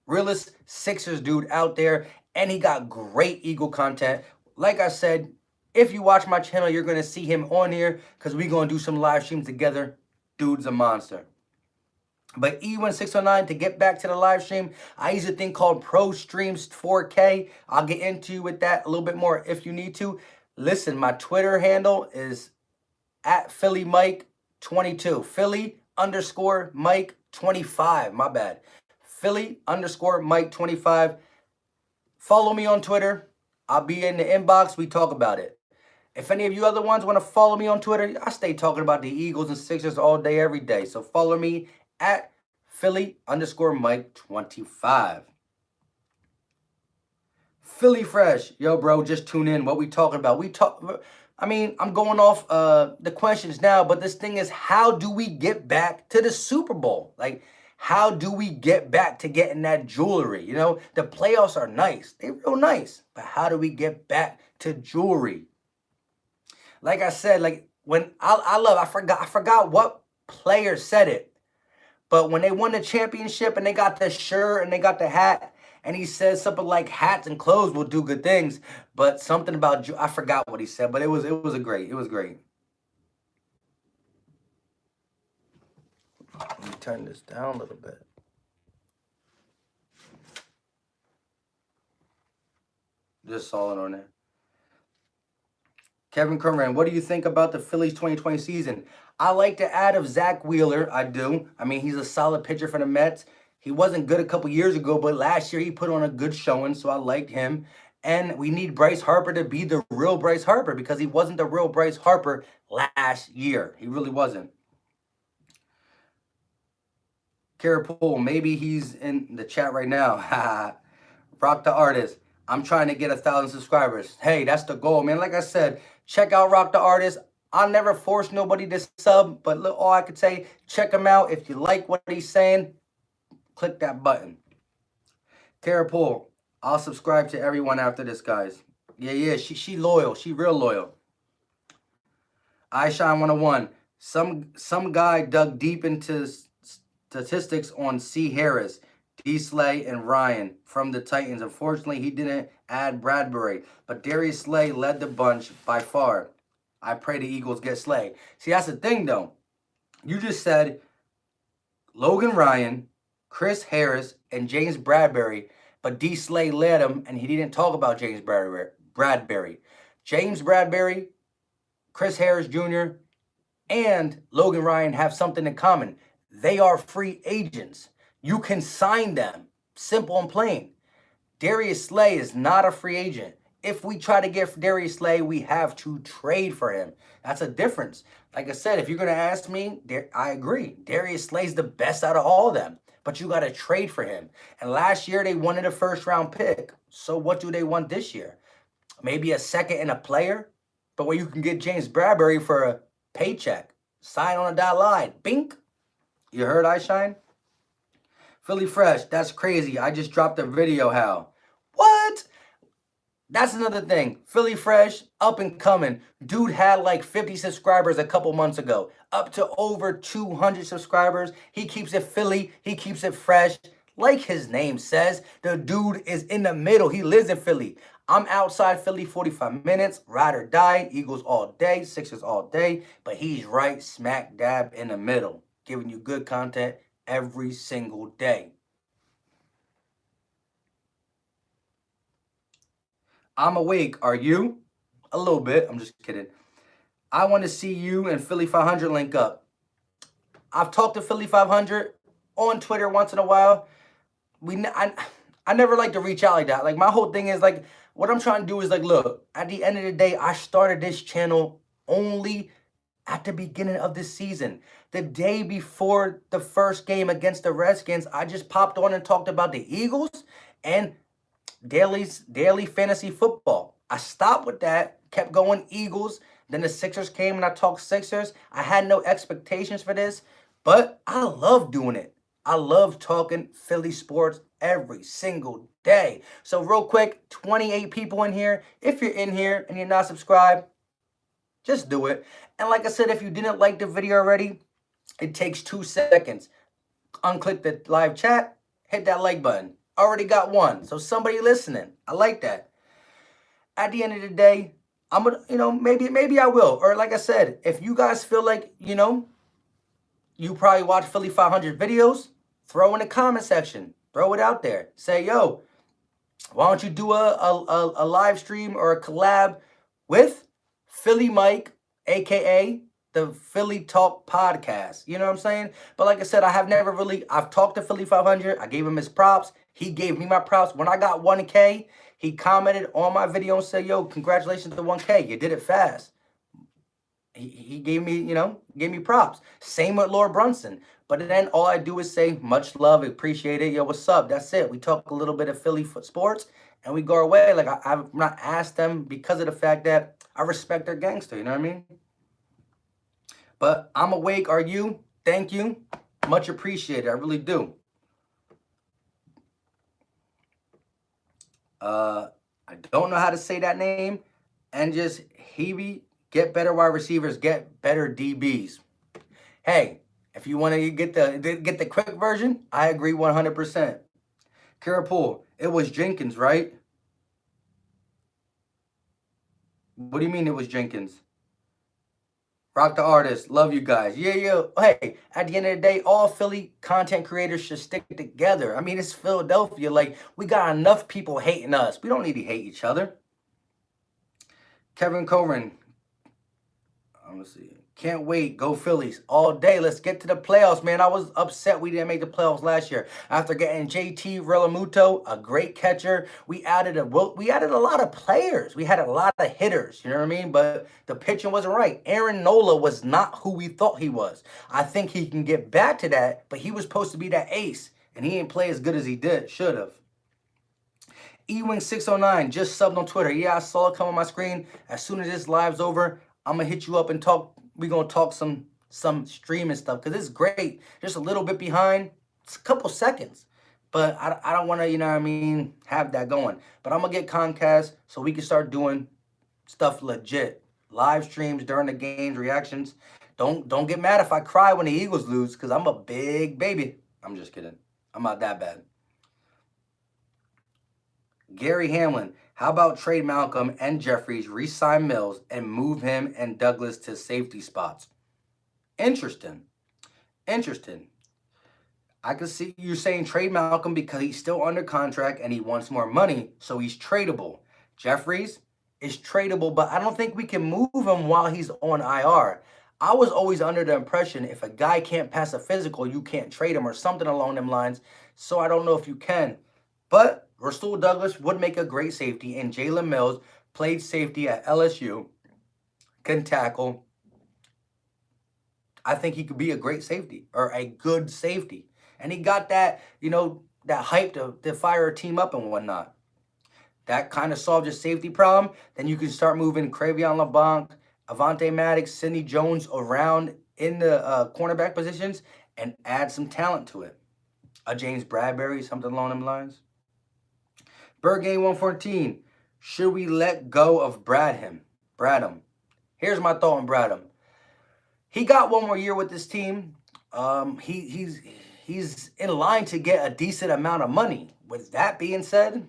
Speaker 1: Realest Sixers dude out there, and he got great Eagle content. Like I said, if you watch my channel, you're going to see him on here because we're going to do some live streams together. Dude's a monster. But E1609, to get back to the live stream, I use a thing called Pro Streams 4K. I'll get into with that a little bit more if you need to. Listen, my Twitter handle is at PhillyMike22. Philly_Mike25. My bad. Philly_Mike25. Follow me on Twitter. I'll be in the inbox. We talk about it. If any of you other ones want to follow me on Twitter, I stay talking about the Eagles and Sixers all day, every day. So follow me at Philly_Mike25. Philly Fresh. Yo, bro, just tune in. What we talking about? I'm going off the questions now, but this thing is, how do we get back to the Super Bowl? Like, how do we get back to getting that jewelry? You know, the playoffs are nice. They're real nice. But how do we get back to jewelry? Like I said, like when I forgot what player said it. But when they won the championship and they got the shirt and they got the hat and he said something like hats and clothes will do good things, but something about I forgot what he said, but it was great. It was great. Let me turn this down a little bit. Just saw it on there. Kevin Curran, what do you think about the Phillies 2020 season? I like the add of Zach Wheeler. I do. I mean, he's a solid pitcher for the Mets. He wasn't good a couple years ago, but last year he put on a good showing, so I liked him. And we need Bryce Harper to be the real Bryce Harper because he wasn't the real Bryce Harper last year. He really wasn't. Kara Poole, maybe he's in the chat right now. Rock the Artist. I'm trying to get 1,000 subscribers. Hey, that's the goal, man. Like I said, check out Rock the Artist. I'll never force nobody to sub, but look, all I could say, check him out. If you like what he's saying, click that button. Kara Poole, I'll subscribe to everyone after this, guys. Yeah, she loyal. She real loyal. I Shine 101. Some guy dug deep into statistics on C. Harris, D. Slay, and Ryan from the Titans. Unfortunately, he didn't add Bradbury, but Darius Slay led the bunch by far. I pray the Eagles get Slay. See, that's the thing, though. You just said Logan Ryan, Chris Harris, and James Bradbury, but D. Slay led him, and he didn't talk about James Bradbury. James Bradbury, Chris Harris Jr., and Logan Ryan have something in common. They are free agents. You can sign them. Simple and plain. Darius Slay is not a free agent. If we try to get Darius Slay, we have to trade for him. That's a difference. Like I said, if you're going to ask me, I agree. Darius Slay's the best out of all of them. But you got to trade for him. And last year, they wanted a first-round pick. So what do they want this year? Maybe a second and a player? But where you can get James Bradbury for a paycheck. Sign on a dotted line. Bink. You heard I Shine? Philly Fresh, that's crazy. I just dropped a video, Hal. What? That's another thing. Philly Fresh, up and coming. Dude had like 50 subscribers a couple months ago. Up to over 200 subscribers. He keeps it Philly. He keeps it fresh. Like his name says, the dude is in the middle. He lives in Philly. I'm outside Philly 45 minutes. Ride or die. Eagles all day. Sixers all day. But he's right smack dab in the middle. Giving you good content every single day. I'm awake. Are you? A little bit. I'm just kidding. I want to see you and Philly 500 link up. I've talked to Philly 500 on Twitter once in a while. I never like to reach out like that. Like, my whole thing is, like, what I'm trying to do is, like, look, at the end of the day, I started this channel only at the beginning of this season. The day before the first game against the Redskins, I just popped on and talked about the Eagles and daily fantasy football. I stopped with that, kept going Eagles. Then the Sixers came and I talked Sixers. I had no expectations for this, but I love doing it. I love talking Philly sports every single day. So real quick, 28 people in here. If you're in here and you're not subscribed, just do it. And like I said, if you didn't like the video already, it takes 2 seconds. Unclick the live chat, hit that like button. Already got one. So somebody listening. I like that. At the end of the day, I'm gonna, maybe I will. Or like I said, if you guys feel like, you probably watch Philly 500 videos, throw in the comment section. Throw it out there. Say, yo, why don't you do a live stream or a collab with Philly Mike, a.k.a. the Philly Talk Podcast. You know what I'm saying? But like I said, I've talked to Philly 500. I gave him his props. He gave me my props. When I got 1K, he commented on my video and said, yo, congratulations to 1K. You did it fast. He gave me, gave me props. Same with Lord Brunson. But then all I do is say, much love, appreciate it. Yo, what's up? That's it. We talk a little bit of Philly sports and we go away. Like, I've not asked them because of the fact that I respect their gangster. You know what I mean? But I'm awake. Are you? Thank you. Much appreciated. I really do. I don't know how to say that name. And just Hebe, get better wide receivers, get better DBs. Hey, if you want to get the quick version, I agree 100%. Kara Poole, It was Jenkins, right? What do you mean it was Jenkins? Rock the artist. Love you guys. Yeah, yeah. Hey, at the end of the day, all Philly content creators should stick together. I mean, it's Philadelphia. Like, we got enough people hating us. We don't need to hate each other. Kevin Coren. I'm gonna see. Can't wait. Go Phillies all day. Let's get to the playoffs, man. I was upset we didn't make the playoffs last year. After getting JT Realmuto, a great catcher, we added a lot of players. We had a lot of hitters. You know what I mean? But the pitching wasn't right. Aaron Nola was not who we thought he was. I think he can get back to that, but he was supposed to be that ace, and he didn't play as good as he should have. Ewing609 just subbed on Twitter. Yeah, I saw it come on my screen. As soon as this live's over, I'm gonna hit you up and talk. We're gonna talk some streaming stuff because it's great. Just a little bit behind. It's a couple seconds. But I don't wanna, you know what I mean, have that going. But I'm gonna get Comcast so we can start doing stuff legit. Live streams during the games, reactions. Don't get mad if I cry when the Eagles lose, because I'm a big baby. I'm just kidding. I'm not that bad. Gary Hamlin, how about trade Malcolm and Jeffries, re-sign Mills, and move him and Douglas to safety spots? Interesting. Interesting. I can see you saying trade Malcolm because he's still under contract and he wants more money, so he's tradable. Jeffries is tradable, but I don't think we can move him while he's on IR. I was always under the impression if a guy can't pass a physical, you can't trade him or something along them lines, so I don't know if you can. But Rasul Douglas would make a great safety, and Jalen Mills played safety at LSU, can tackle. I think he could be a great safety or a good safety. And he got that, you know, that hype to fire a team up and whatnot. That kind of solved your safety problem. Then you can start moving Cravion LeBlanc, Avante Maddox, Sidney Jones around in the cornerback positions and add some talent to it. A James Bradbury, something along them lines. Bird Game 114. Should we let go of Bradham? Here's my thought on Bradham. He got one more year with this team. He's in line to get a decent amount of money. With that being said,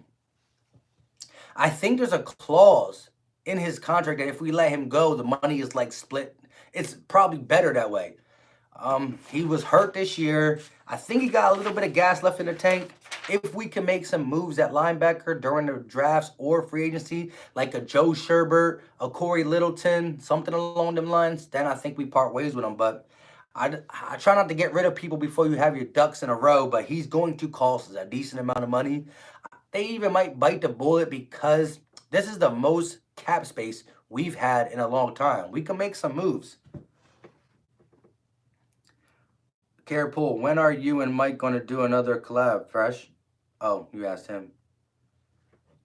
Speaker 1: I think there's a clause in his contract that if we let him go, the money is like split. It's probably better that way. He was hurt this year. I think he got a little bit of gas left in the tank. If we can make some moves at linebacker during the drafts or free agency, like a Joe Sherbert, a Corey Littleton, something along them lines, then I think we part ways with him. But I try not to get rid of people before you have your ducks in a row, but he's going to cost us a decent amount of money. They even might bite the bullet because this is the most cap space we've had in a long time. We can make some moves. Carpool, when are you and Mike going to do another collab, Fresh? Oh, you asked him.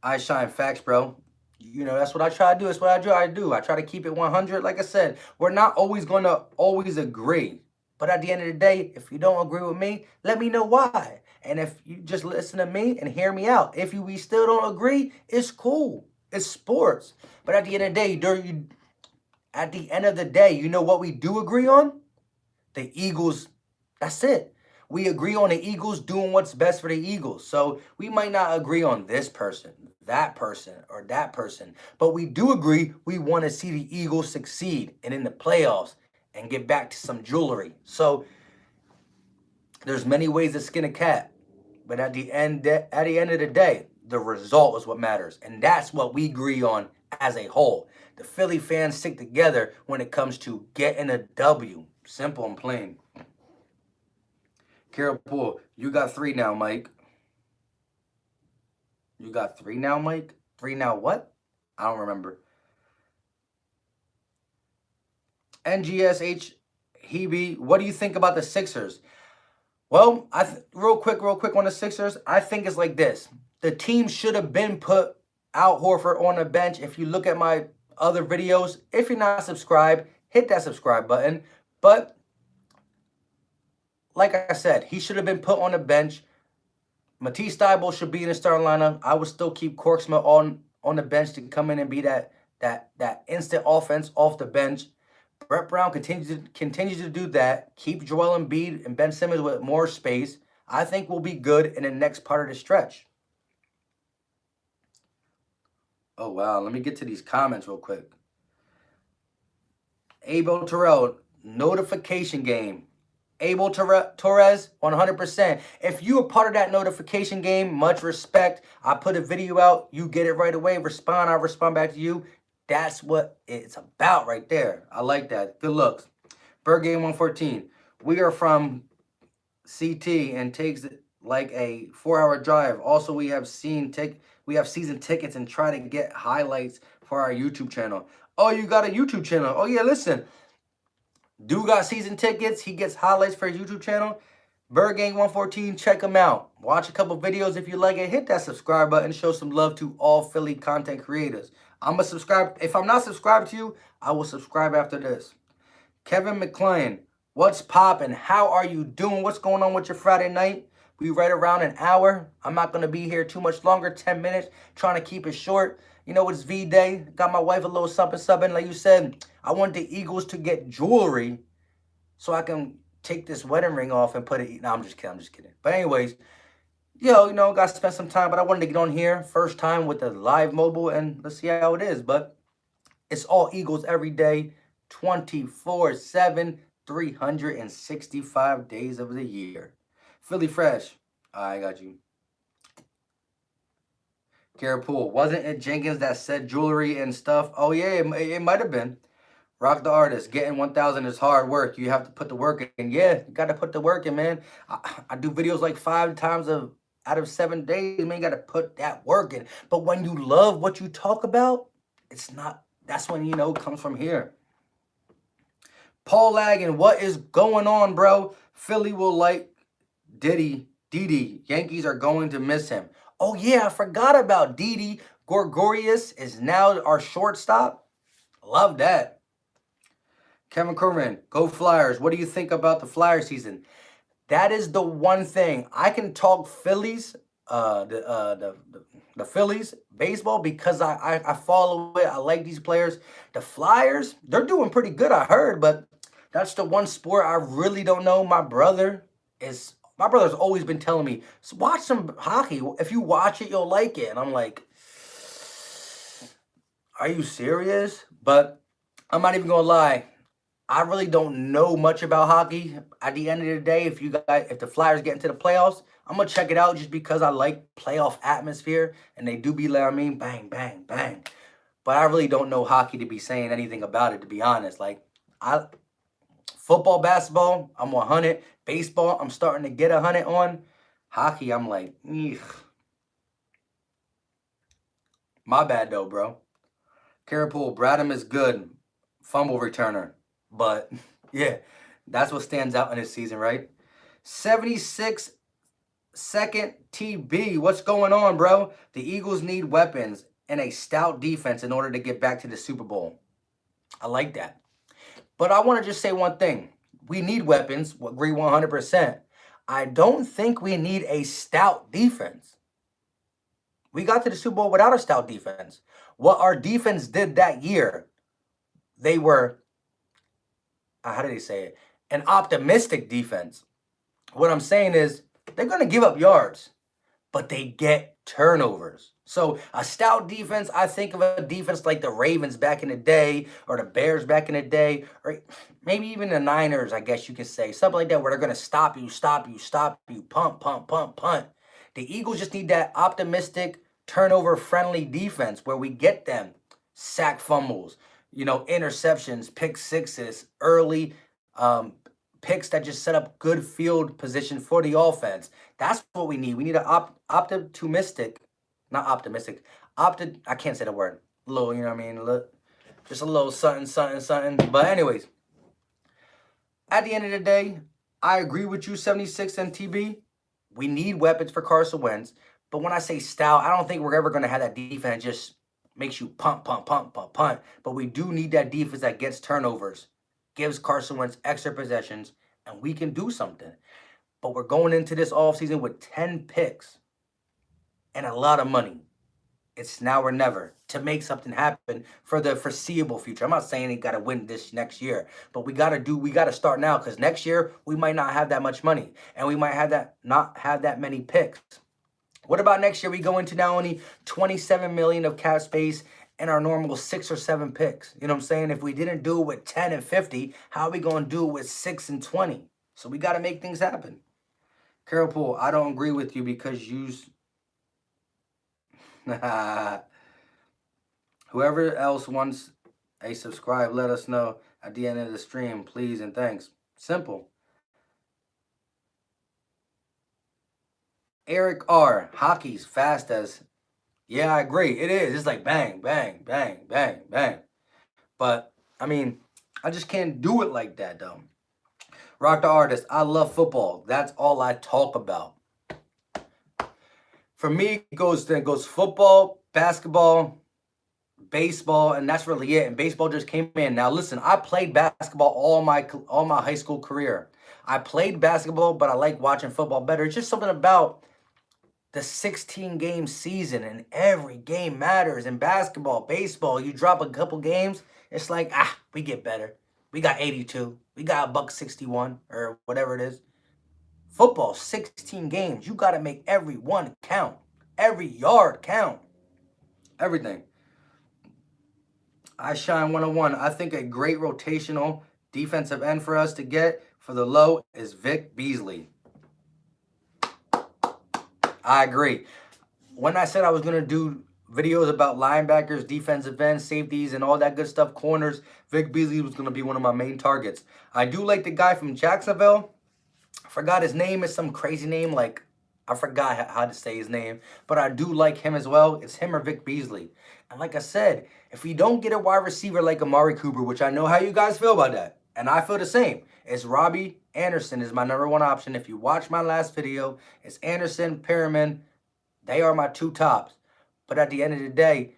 Speaker 1: I shine facts, bro. You know, that's what I try to do. That's what I do. I try to keep it 100. Like I said, we're not always going to agree. But at the end of the day, if you don't agree with me, let me know why. And if you just listen to me and hear me out, if we still don't agree, it's cool. It's sports. But at the end of the day, you know what we do agree on? The Eagles. That's it. We agree on the Eagles doing what's best for the Eagles. So we might not agree on this person, that person, or that person. But we do agree we want to see the Eagles succeed and in the playoffs and get back to some jewelry. So there's many ways to skin a cat. But at the end of the day, the result is what matters. And that's what we agree on as a whole. The Philly fans stick together when it comes to getting a W. Simple and plain. Carol Poole, you got 3 now, Mike. You got 3 now, Mike? 3 now what? I don't remember. NGSH Hebe, what do you think about the Sixers? Well, real quick on the Sixers, I think it's like this. The team should have been put Al Horford on the bench. If you look at my other videos, if you're not subscribed, hit that subscribe button. But like I said, he should have been put on the bench. Matisse Thybulle should be in the starting lineup. I would still keep Korksma on the bench to come in and be that instant offense off the bench. Brett Brown continues to do that. Keep Joel Embiid and Ben Simmons with more space. I think we'll be good in the next part of the stretch. Oh, wow. Let me get to these comments real quick. Abel Terrell, notification game. Abel Torres, 100%. If you are part of that notification game, much respect. I put a video out, you get it right away. Respond, I respond back to you. That's what it's about right there. I like that. Good looks. Bird Game 114. We are from CT and takes like a 4-hour drive. Also, we have season tickets and try to get highlights for our YouTube channel. Oh, you got a YouTube channel? Oh yeah, listen. Dude got season tickets. He gets highlights for his YouTube channel. Bird Gang 114, check him out. Watch a couple videos if you like it. Hit that subscribe button. Show some love to all Philly content creators. I'm going to subscribe. If I'm not subscribed to you, I will subscribe after this. Kevin McClain, what's poppin'? How are you doing? What's going on with your Friday night? We right around an hour. I'm not going to be here too much longer, 10 minutes. Trying to keep it short. You know, it's V-Day. Got my wife a little something. Like you said, I want the Eagles to get jewelry so I can take this wedding ring off and put it. No, I'm just kidding. But anyways, got to spend some time. But I wanted to get on here first time with the live mobile, and let's see how it is. But it's all Eagles every day, 24/7, 365 days of the year. Philly Fresh. I got you. Garrett Poole. Wasn't it Jenkins that said jewelry and stuff? Oh, yeah, it might have been. Rock the Artist. Getting 1,000 is hard work. You have to put the work in. Yeah, you got to put the work in, man. I do videos like 5 times out of 7 days, man. You got to put that work in. But when you love what you talk about, it's not. That's when, it comes from here. Paul Lagan, what is going on, bro? Philly will like Didi. Yankees are going to miss him. Oh, yeah, I forgot about Didi. Gregorius is now our shortstop. Love that. Kevin Kerman, go Flyers. What do you think about the Flyer season? That is the one thing. I can talk Phillies, the Phillies baseball because I follow it. I like these players. The Flyers, they're doing pretty good, I heard, but that's the one sport I really don't know. My brother's always been telling me, so watch some hockey. If you watch it, you'll like it. And I'm like, are you serious? But I'm not even going to lie. I really don't know much about hockey. At the end of the day, if the Flyers get into the playoffs, I'm going to check it out just because I like playoff atmosphere. And they do be like, bang, bang, bang. But I really don't know hockey to be saying anything about it, to be honest. Like, football, basketball, I'm 100. Baseball, I'm starting to get 100 on. Hockey, I'm like, eugh. My bad, though, bro. Carapool, Bradham is good. Fumble returner. But, yeah, that's what stands out in this season, right? 76 second TB. What's going on, bro? The Eagles need weapons and a stout defense in order to get back to the Super Bowl. I like that. But I want to just say one thing. We need weapons. Agree 100%. I don't think we need a stout defense. We got to the Super Bowl without a stout defense. What our defense did that year, they were, how do they say it? An optimistic defense. What I'm saying is they're going to give up yards, but they get turnovers. So a stout defense, I think of a defense like the Ravens back in the day or the Bears back in the day, or maybe even the Niners, I guess you could say. Something like that where they're going to stop you, punt. The Eagles just need that optimistic, turnover-friendly defense where we get them sack fumbles, interceptions, pick sixes, early picks that just set up good field position for the offense. That's what we need. We need an I can't say the word. A little, just a little something. But anyways, at the end of the day, I agree with you, 76 and TB. We need weapons for Carson Wentz. But when I say stout, I don't think we're ever going to have that defense just makes you punt. But we do need that defense that gets turnovers, gives Carson Wentz extra possessions, and we can do something. But we're going into this offseason with 10 picks and a lot of money. It's now or never to make something happen for the foreseeable future. I'm not saying they got to win this next year, but we got to start now because next year we might not have that much money and we might not have that many picks. What about next year? We go into now only 27 million of cap space and our normal 6 or 7 picks. You know what I'm saying? If we didn't do it with 10 and 50, how are we going to do it with 6 and 20? So we got to make things happen. Carol Poole, I don't agree with you because you... Whoever else wants a subscribe, let us know at the end of the stream, please and thanks. Simple. Eric R. Hockey's fast as... Yeah, I agree. It is. It's like bang, bang, bang, bang, bang. But, I mean, I just can't do it like that, though. Rock the Artist, I love football. That's all I talk about. For me, it goes football, basketball, baseball, and that's really it. And baseball just came in. Now, listen, I played basketball all my high school career. I played basketball, but I like watching football better. It's just something about the 16-game season, and every game matters. In basketball, baseball, you drop a couple games, it's like, we get better. We got 82. We got $161 or whatever it is. Football, 16 games. You got to make every one count. Every yard count. Everything. I Shine 101. I think a great rotational defensive end for us to get for the low is Vic Beasley. I agree. When I said I was going to do videos about linebackers, defensive ends, safeties, and all that good stuff, corners, Vic Beasley was going to be one of my main targets. I do like the guy from Jacksonville. I forgot his name. It's some crazy name. Like, I forgot how to say his name. But I do like him as well. It's him or Vic Beasley. And like I said, if we don't get a wide receiver like Amari Cooper, which I know how you guys feel about that, and I feel the same, it's Robbie Anderson is my #1 option. If you watch my last video, it's Anderson, Perriman. They are my 2 tops. But at the end of the day,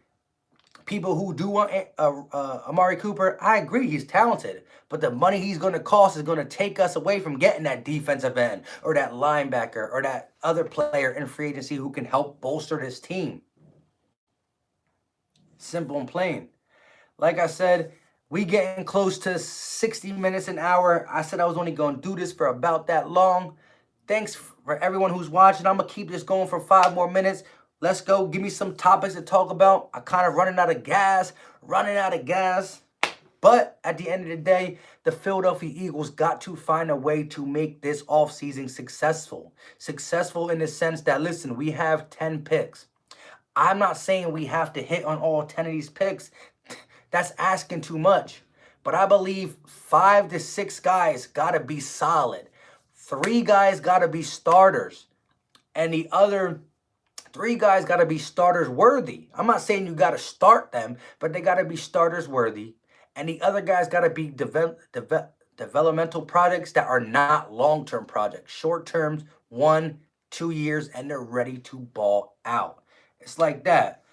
Speaker 1: people who do want Amari Cooper, I agree, he's talented. But the money he's going to cost is going to take us away from getting that defensive end or that linebacker or that other player in free agency who can help bolster this team. Simple and plain. Like I said, we getting close to 60 minutes an hour. I said I was only going to do this for about that long. Thanks for everyone who's watching. I'm going to keep this going for 5 more minutes. Let's go. Give me some topics to talk about. I'm kind of running out of gas. But at the end of the day, the Philadelphia Eagles got to find a way to make this offseason successful. Successful in the sense that, listen, we have 10 picks. I'm not saying we have to hit on all 10 of these picks. That's asking too much. But I believe 5 to 6 guys got to be solid. 3 guys got to be starters. And the other 3 guys got to be starters worthy. I'm not saying you got to start them, but they got to be starters worthy. And the other guys got to be developmental projects that are not long-term projects. Short-terms, 1, 2 years, and they're ready to ball out. It's like that.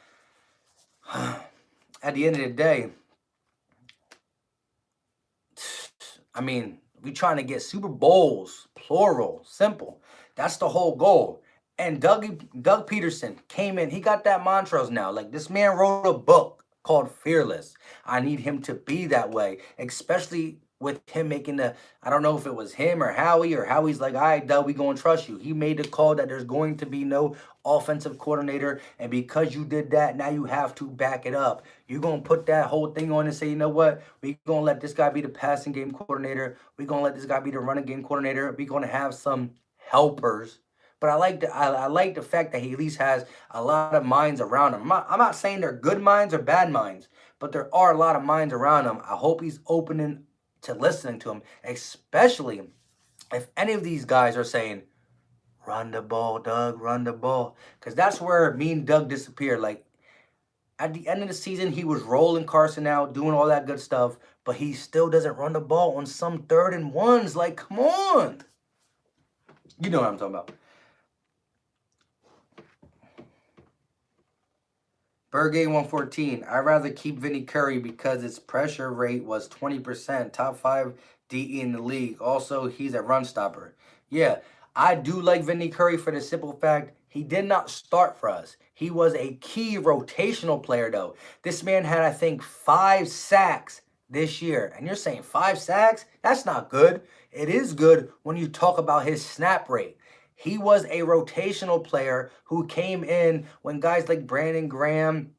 Speaker 1: At the end of the day, I mean, we trying to get Super Bowls, plural, simple. That's the whole goal. And Doug Peterson came in. He got that mantras now. Like, this man wrote a book called Fearless. I need him to be that way, especially with him making the, I don't know if it was him or Howie's like, all right, Doug, we going to trust you. He made the call that there's going to be no offensive coordinator, and because you did that, now you have to back it up. You're going to put that whole thing on and say, you know what, we're going to let this guy be the passing game coordinator. We're going to let this guy be the running game coordinator. We're going to have some helpers. But I like the fact that he at least has a lot of minds around him. I'm not saying they're good minds or bad minds, but there are a lot of minds around him. I hope he's opening to listening to him, especially if any of these guys are saying, run the ball, Doug, run the ball. Because that's where me and Doug disappeared. Like, at the end of the season, he was rolling Carson out, doing all that good stuff, but he still doesn't run the ball on some 3rd and 1s. Like, come on. You know what I'm talking about. Burgay 114. I'd rather keep Vinny Curry because its pressure rate was 20%. Top 5 DE in the league. Also, he's a run stopper. Yeah, I do like Vinny Curry for the simple fact he did not start for us. He was a key rotational player, though. This man had, I think, 5 sacks this year. And you're saying 5 sacks? That's not good. It is good when you talk about his snap rate. He was a rotational player who came in when guys like Brandon Graham,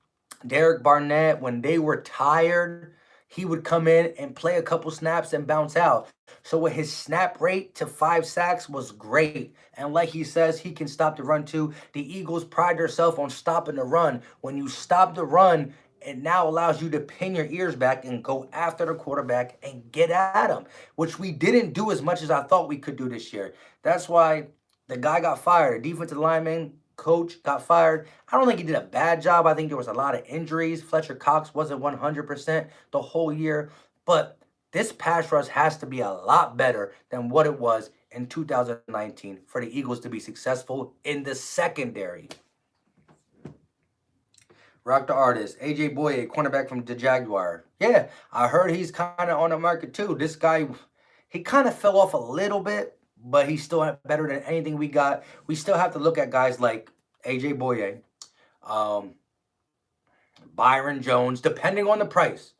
Speaker 1: Derek Barnett, when they were tired, he would come in and play a couple snaps and bounce out. So with his snap rate to 5 sacks was great. And like he says, he can stop the run too. The Eagles pride themselves on stopping the run. When you stop the run, it now allows you to pin your ears back and go after the quarterback and get at him, which we didn't do as much as I thought we could do this year. That's why the guy got fired. The defensive lineman coach got fired. I don't think he did a bad job. I think there was a lot of injuries. Fletcher Cox wasn't 100% the whole year. But this pass rush has to be a lot better than what it was in 2019 for the Eagles to be successful in the secondary. Rock the artist. A.J. Boye, cornerback from the Jaguar. Yeah, I heard he's kind of on the market too. This guy, he kind of fell off a little bit, but he's still better than anything we got. We still have to look at guys like A.J. Boye, Byron Jones, depending on the price.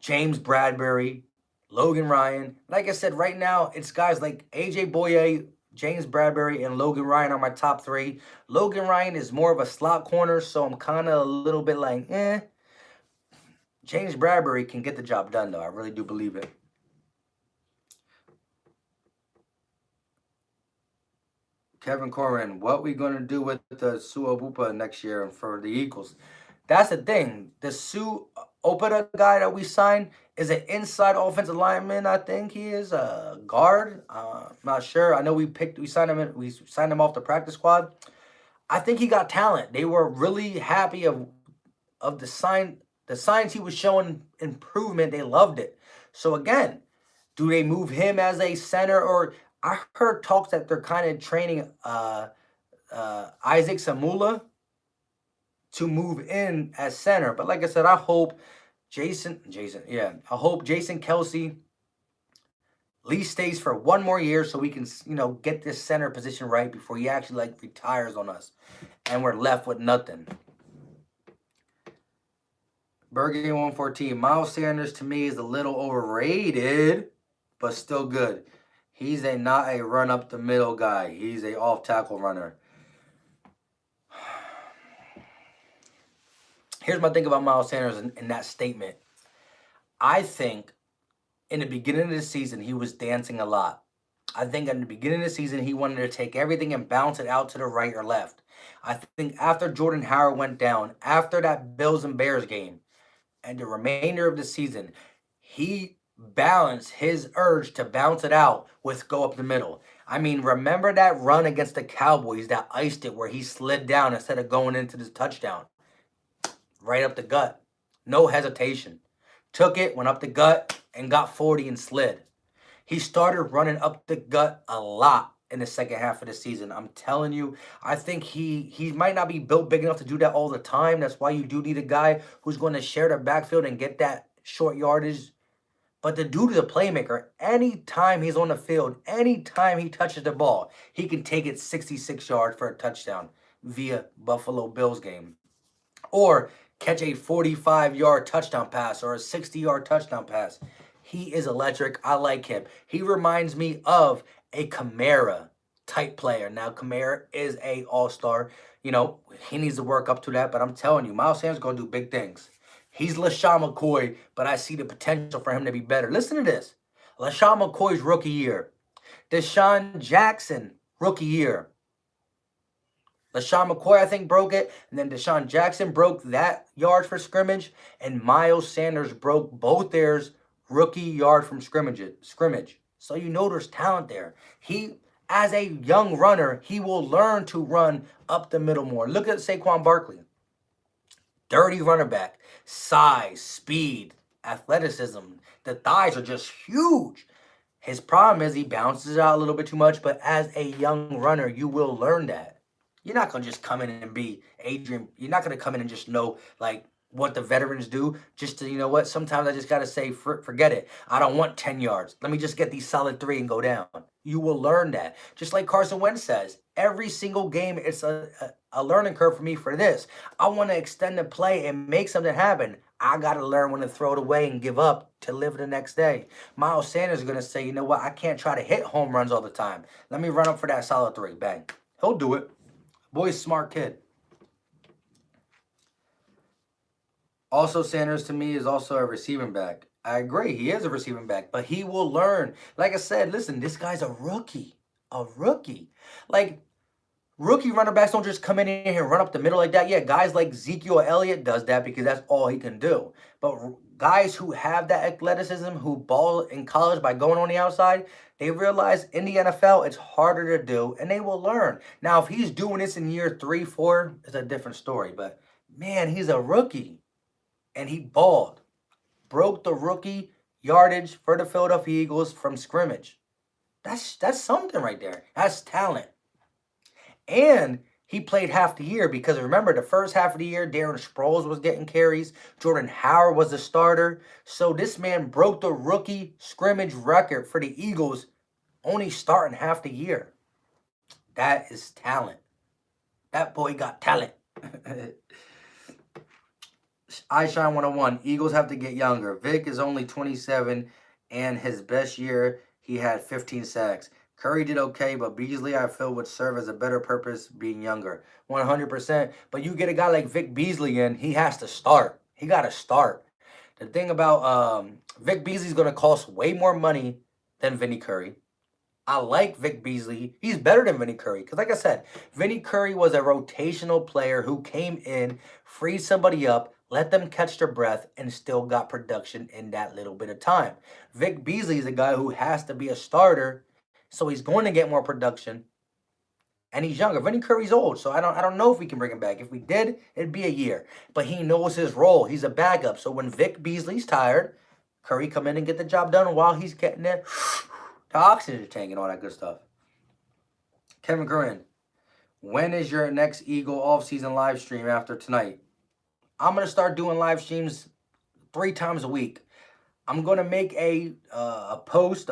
Speaker 1: James Bradbury, Logan Ryan. Like I said, right now, it's guys like A.J. Boye, James Bradbury, and Logan Ryan are my top 3. Logan Ryan is more of a slot corner, so I'm kind of a little bit like, eh. James Bradbury can get the job done, though. I really do believe it. Kevin Corrin, what we going to do with the Sue Obupa next year for the Eagles? That's the thing. The Sue Obupa guy that we signed is an inside offensive lineman. I think he is a guard. I'm not sure. I know we signed him off the practice squad. I think he got talent. They were really happy of the signs he was showing improvement. They loved it. So again, do they move him as a center, or I heard talks that they're kind of training Isaac Samula to move in as center. But like I said, I hope Jason Kelsey at least stays for one more year so we can, get this center position right before he actually retires on us and we're left with nothing. Burgundy 114. Miles Sanders to me is a little overrated, but still good. He's not a run up the middle guy. He's a off tackle runner. Here's my thing about Miles Sanders in that statement. I think in the beginning of the season, he was dancing a lot. I think in the beginning of the season, he wanted to take everything and bounce it out to the right or left. I think after Jordan Howard went down, after that Bills and Bears game, and the remainder of the season, he balanced his urge to bounce it out with go up the middle. I mean, remember that run against the Cowboys that iced it where he slid down instead of going into the touchdown? Right up the gut. No hesitation. Took it, went up the gut, and got 40 and slid. He started running up the gut a lot in the second half of the season. I'm telling you, I think he might not be built big enough to do that all the time. That's why you do need a guy who's going to share the backfield and get that short yardage. But the dude is a playmaker. Anytime he's on the field, anytime he touches the ball, he can take it 66 yards for a touchdown via Buffalo Bills game. Or catch a 45-yard touchdown pass or a 60-yard touchdown pass. He is electric. I like him. He reminds me of a Kamara type player. Now, Kamara is a all-star. He needs to work up to that. But I'm telling you, Miles Sanders is going to do big things. He's LaShawn McCoy, but I see the potential for him to be better. Listen to this. LaShawn McCoy's rookie year. Deshaun Jackson, rookie year. LaShawn McCoy, I think, broke it. And then Deshaun Jackson broke that yard for scrimmage. And Miles Sanders broke both theirs rookie yard from scrimmage. So there's talent there. He, as a young runner, he will learn to run up the middle more. Look at Saquon Barkley. Dirty running back. Size, speed, athleticism. The thighs are just huge. His problem is he bounces out a little bit too much. But as a young runner, you will learn that. You're not going to just come in and be Adrian. You're not going to come in and just know, what the veterans do. Just to, sometimes I just got to say, forget it. I don't want 10 yards. Let me just get these solid 3 and go down. You will learn that. Just like Carson Wentz says, Every single game, it's a learning curve for me for this. I want to extend the play and make something happen. I got to learn when to throw it away and give up to live the next day. Miles Sanders is going to say, you know what? I can't try to hit home runs all the time. Let me run up for that solid 3. Bang. He'll do it. Boy's a smart kid. Also, Sanders to me is also a receiving back. I agree. He is a receiving back, but he will learn. Like I said, listen, this guy's a rookie. A rookie. Like, rookie running backs don't just come in here and run up the middle like that. Yeah, guys like Ezekiel Elliott does that because that's all he can do. But guys who have that athleticism, who ball in college by going on the outside, they realize in the NFL it's harder to do, and they will learn. Now, if he's doing this in year 3, 4, it's a different story. But, man, he's a rookie, and he balled. Broke the rookie yardage for the Philadelphia Eagles from scrimmage. That's something right there. That's talent. And he played half the year because remember, the first half of the year, Darren Sproles was getting carries. Jordan Howard was the starter. So this man broke the rookie scrimmage record for the Eagles only starting half the year. That is talent. That boy got talent. I Shine 101. Eagles have to get younger. Vic is only 27, and his best year, he had 15 sacks. Curry did okay, but Beasley, I feel, would serve as a better purpose being younger. 100%. But you get a guy like Vic Beasley in, he has to start. He got to start. The thing about Vic Beasley's going to cost way more money than Vinny Curry. I like Vic Beasley. He's better than Vinny Curry. Because like I said, Vinny Curry was a rotational player who came in, freed somebody up, let them catch their breath, and still got production in that little bit of time. Vic Beasley is a guy who has to be a starter, so he's going to get more production. And he's younger. Vinny Curry's old, so I don't know if we can bring him back. If we did, it'd be a year. But he knows his role. He's a backup. So when Vic Beasley's tired, Curry come in and get the job done while he's getting the oxygen tank and all that good stuff. Kevin Curran, when is your next Eagle offseason live stream after tonight? I'm going to start doing live streams 3 times a week. I'm going to make a post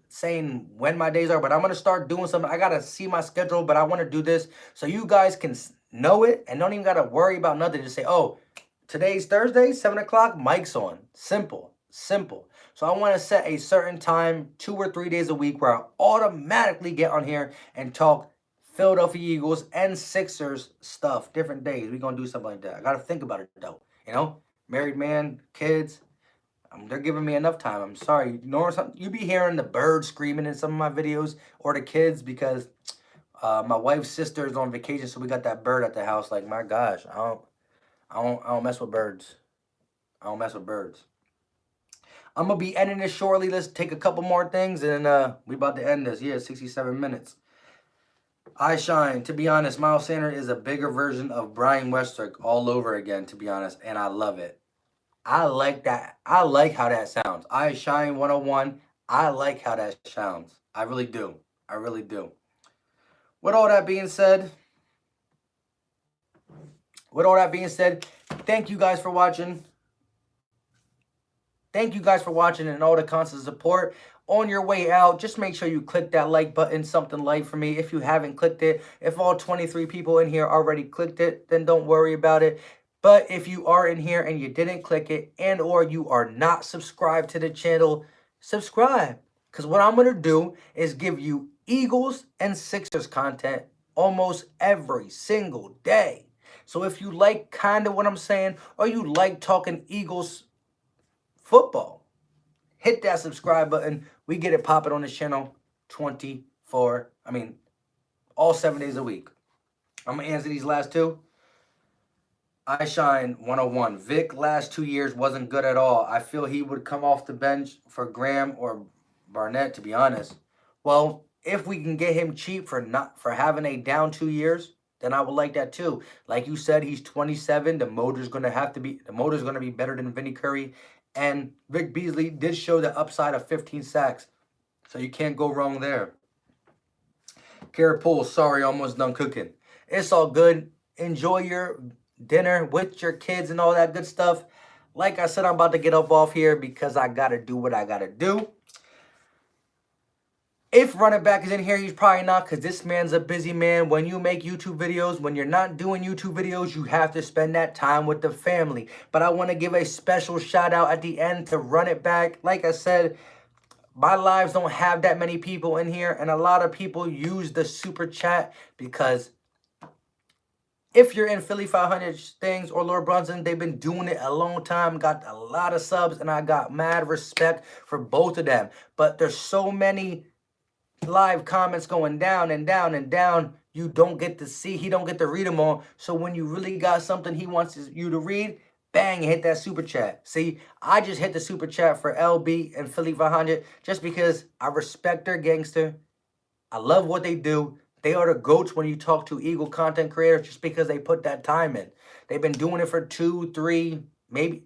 Speaker 1: saying when my days are, but I'm going to start doing something. I got to see my schedule, but I want to do this so you guys can know it and don't even got to worry about nothing. Just say, oh, today's Thursday, 7 o'clock, mic's on. Simple. So I want to set a certain time, 2 or 3 days a week, where I automatically get on here and talk Philadelphia Eagles and Sixers stuff, different days. We're going to do something like that. I got to think about it, though. You know, married man, kids, they're giving me enough time. I'm sorry. You know something? You be hearing the birds screaming in some of my videos or the kids because my wife's sister is on vacation, so we got that bird at the house. Like, my gosh, I don't mess with birds. I don't mess with birds. I'm going to be ending this shortly. Let's take a couple more things, and we about to end this. Yeah, 67 minutes. I Shine. To be honest, Miles Sanders is a bigger version of Brian Westbrook all over again, to be honest, and I love it. I like that. I like how that sounds. I Shine 101. I like how that sounds. I really do. I really do. With all that being said, thank you guys for watching. Thank you guys for watching and all the constant support. On your way out, just make sure you click that like button, something like for me. If you haven't clicked it, if all 23 people in here already clicked it, then don't worry about it. But if you are in here and you didn't click it and or you are not subscribed to the channel, subscribe. Because what I'm going to do is give you Eagles and Sixers content almost every single day. So if you like kind of what I'm saying or you like talking Eagles football, hit that subscribe button. We get it popping on this channel all 7 days a week. I'm going to answer these last 2. I Shine 101. Vic last 2 years wasn't good at all. I feel he would come off the bench for Graham or Barnett, to be honest. Well, if we can get him cheap for having a down 2 years, then I would like that too. Like you said, he's 27. The motor's going to be better than Vinny Curry. And Vic Beasley did show the upside of 15 sacks. So you can't go wrong there. Garrett Poole, sorry, almost done cooking. It's all good. Enjoy your dinner with your kids and all that good stuff. Like I said, I'm about to get up off here because I got to do what I got to do. If running back is in here, he's probably not, because this man's a busy man. When you make YouTube videos, when you're not doing YouTube videos, you have to spend that time with the family. But I want to give a special shout out at the end to Run It Back. Like I said, my lives don't have that many people in here, and a lot of people use the super chat because if you're in Philly 500 things or Lord Brunson, they've been doing it a long time, got a lot of subs, and I got mad respect for both of them. But there's so many live comments going down and down and down, you don't get to see, he don't get to read them all. So when you really got something he wants you to read, bang, hit that super chat. See, I just hit the super chat for LB and Philly 500 just because I respect their gangster. I love what they do. They are the GOATs when you talk to Eagle content creators just because they put that time in. They've been doing it for 2, 3, maybe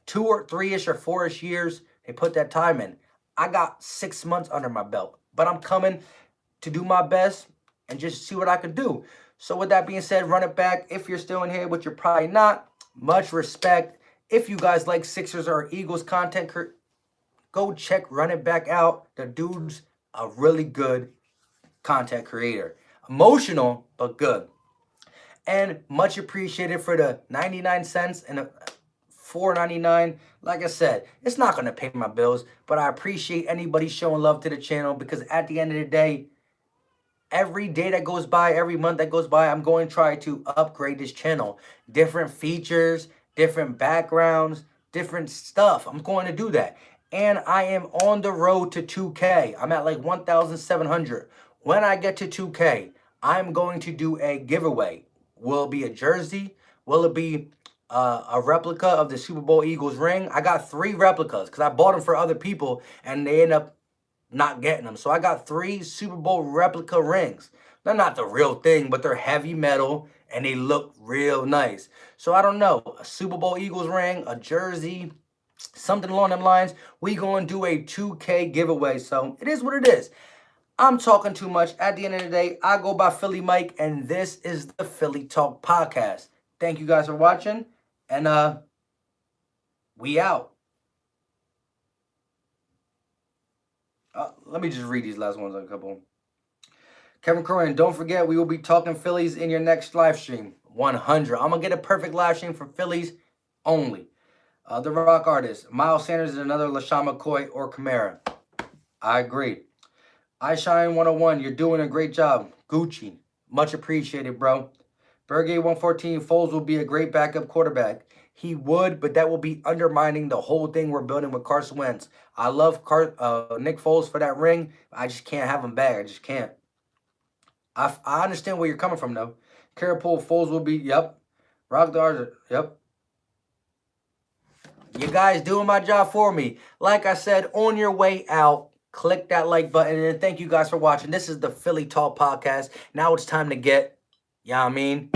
Speaker 1: 2 or 3-ish or 4-ish years. They put that time in. I got 6 months under my belt, but I'm coming to do my best and just see what I can do. So with that being said, Run It Back. If you're still in here, which you're probably not, much respect. If you guys like Sixers or Eagles content, go check Run It Back out. The dude's a really good content creator. Emotional, but good. And much appreciated for the 99 cents and the $4.99. Like I said, it's not going to pay my bills, but I appreciate anybody showing love to the channel because at the end of the day, every day that goes by, every month that goes by, I'm going to try to upgrade this channel. Different features, different backgrounds, different stuff. I'm going to do that. And I am on the road to 2K. I'm at like 1,700. When I get to 2K, I'm going to do a giveaway. Will it be a jersey? Will it be a replica of the Super Bowl Eagles ring? I got 3 replicas because I bought them for other people and they end up not getting them. So I got 3 Super Bowl replica rings. They're not the real thing, but they're heavy metal and they look real nice. So I don't know, a Super Bowl Eagles ring, a jersey, something along them lines. We going to do a 2K giveaway. So it is what it is. I'm talking too much. At the end of the day, I go by Philly Mike, and this is the Philly Talk Podcast. Thank you guys for watching, and we out. Let me just read these last ones, a couple. Kevin Curran, don't forget, we will be talking Phillies in your next live stream. 100. I'm going to get a perfect live stream for Phillies only. The Rock Artist, Miles Sanders is another LaShawn McCoy or Kamara. I agree. I Shine 101, you're doing a great job. Gucci, much appreciated, bro. Bergay 114, Foles will be a great backup quarterback. He would, but that will be undermining the whole thing we're building with Carson Wentz. I love Nick Foles for that ring. I just can't have him back. I just can't. I understand where you're coming from, though. Carapole, Foles will be, yep. Rock Dars, yep. You guys doing my job for me. Like I said, on your way out, click that like button, and thank you guys for watching. This is the Philly Talk Podcast. Now it's time to get, you know what I mean?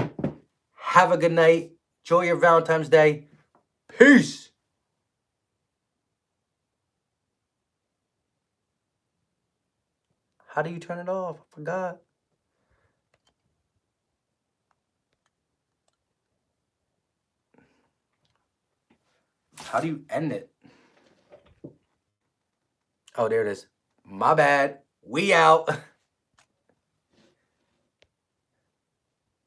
Speaker 1: Have a good night. Enjoy your Valentine's Day. Peace. How do you turn it off? I forgot. How do you end it? Oh, there it is. My bad. We out.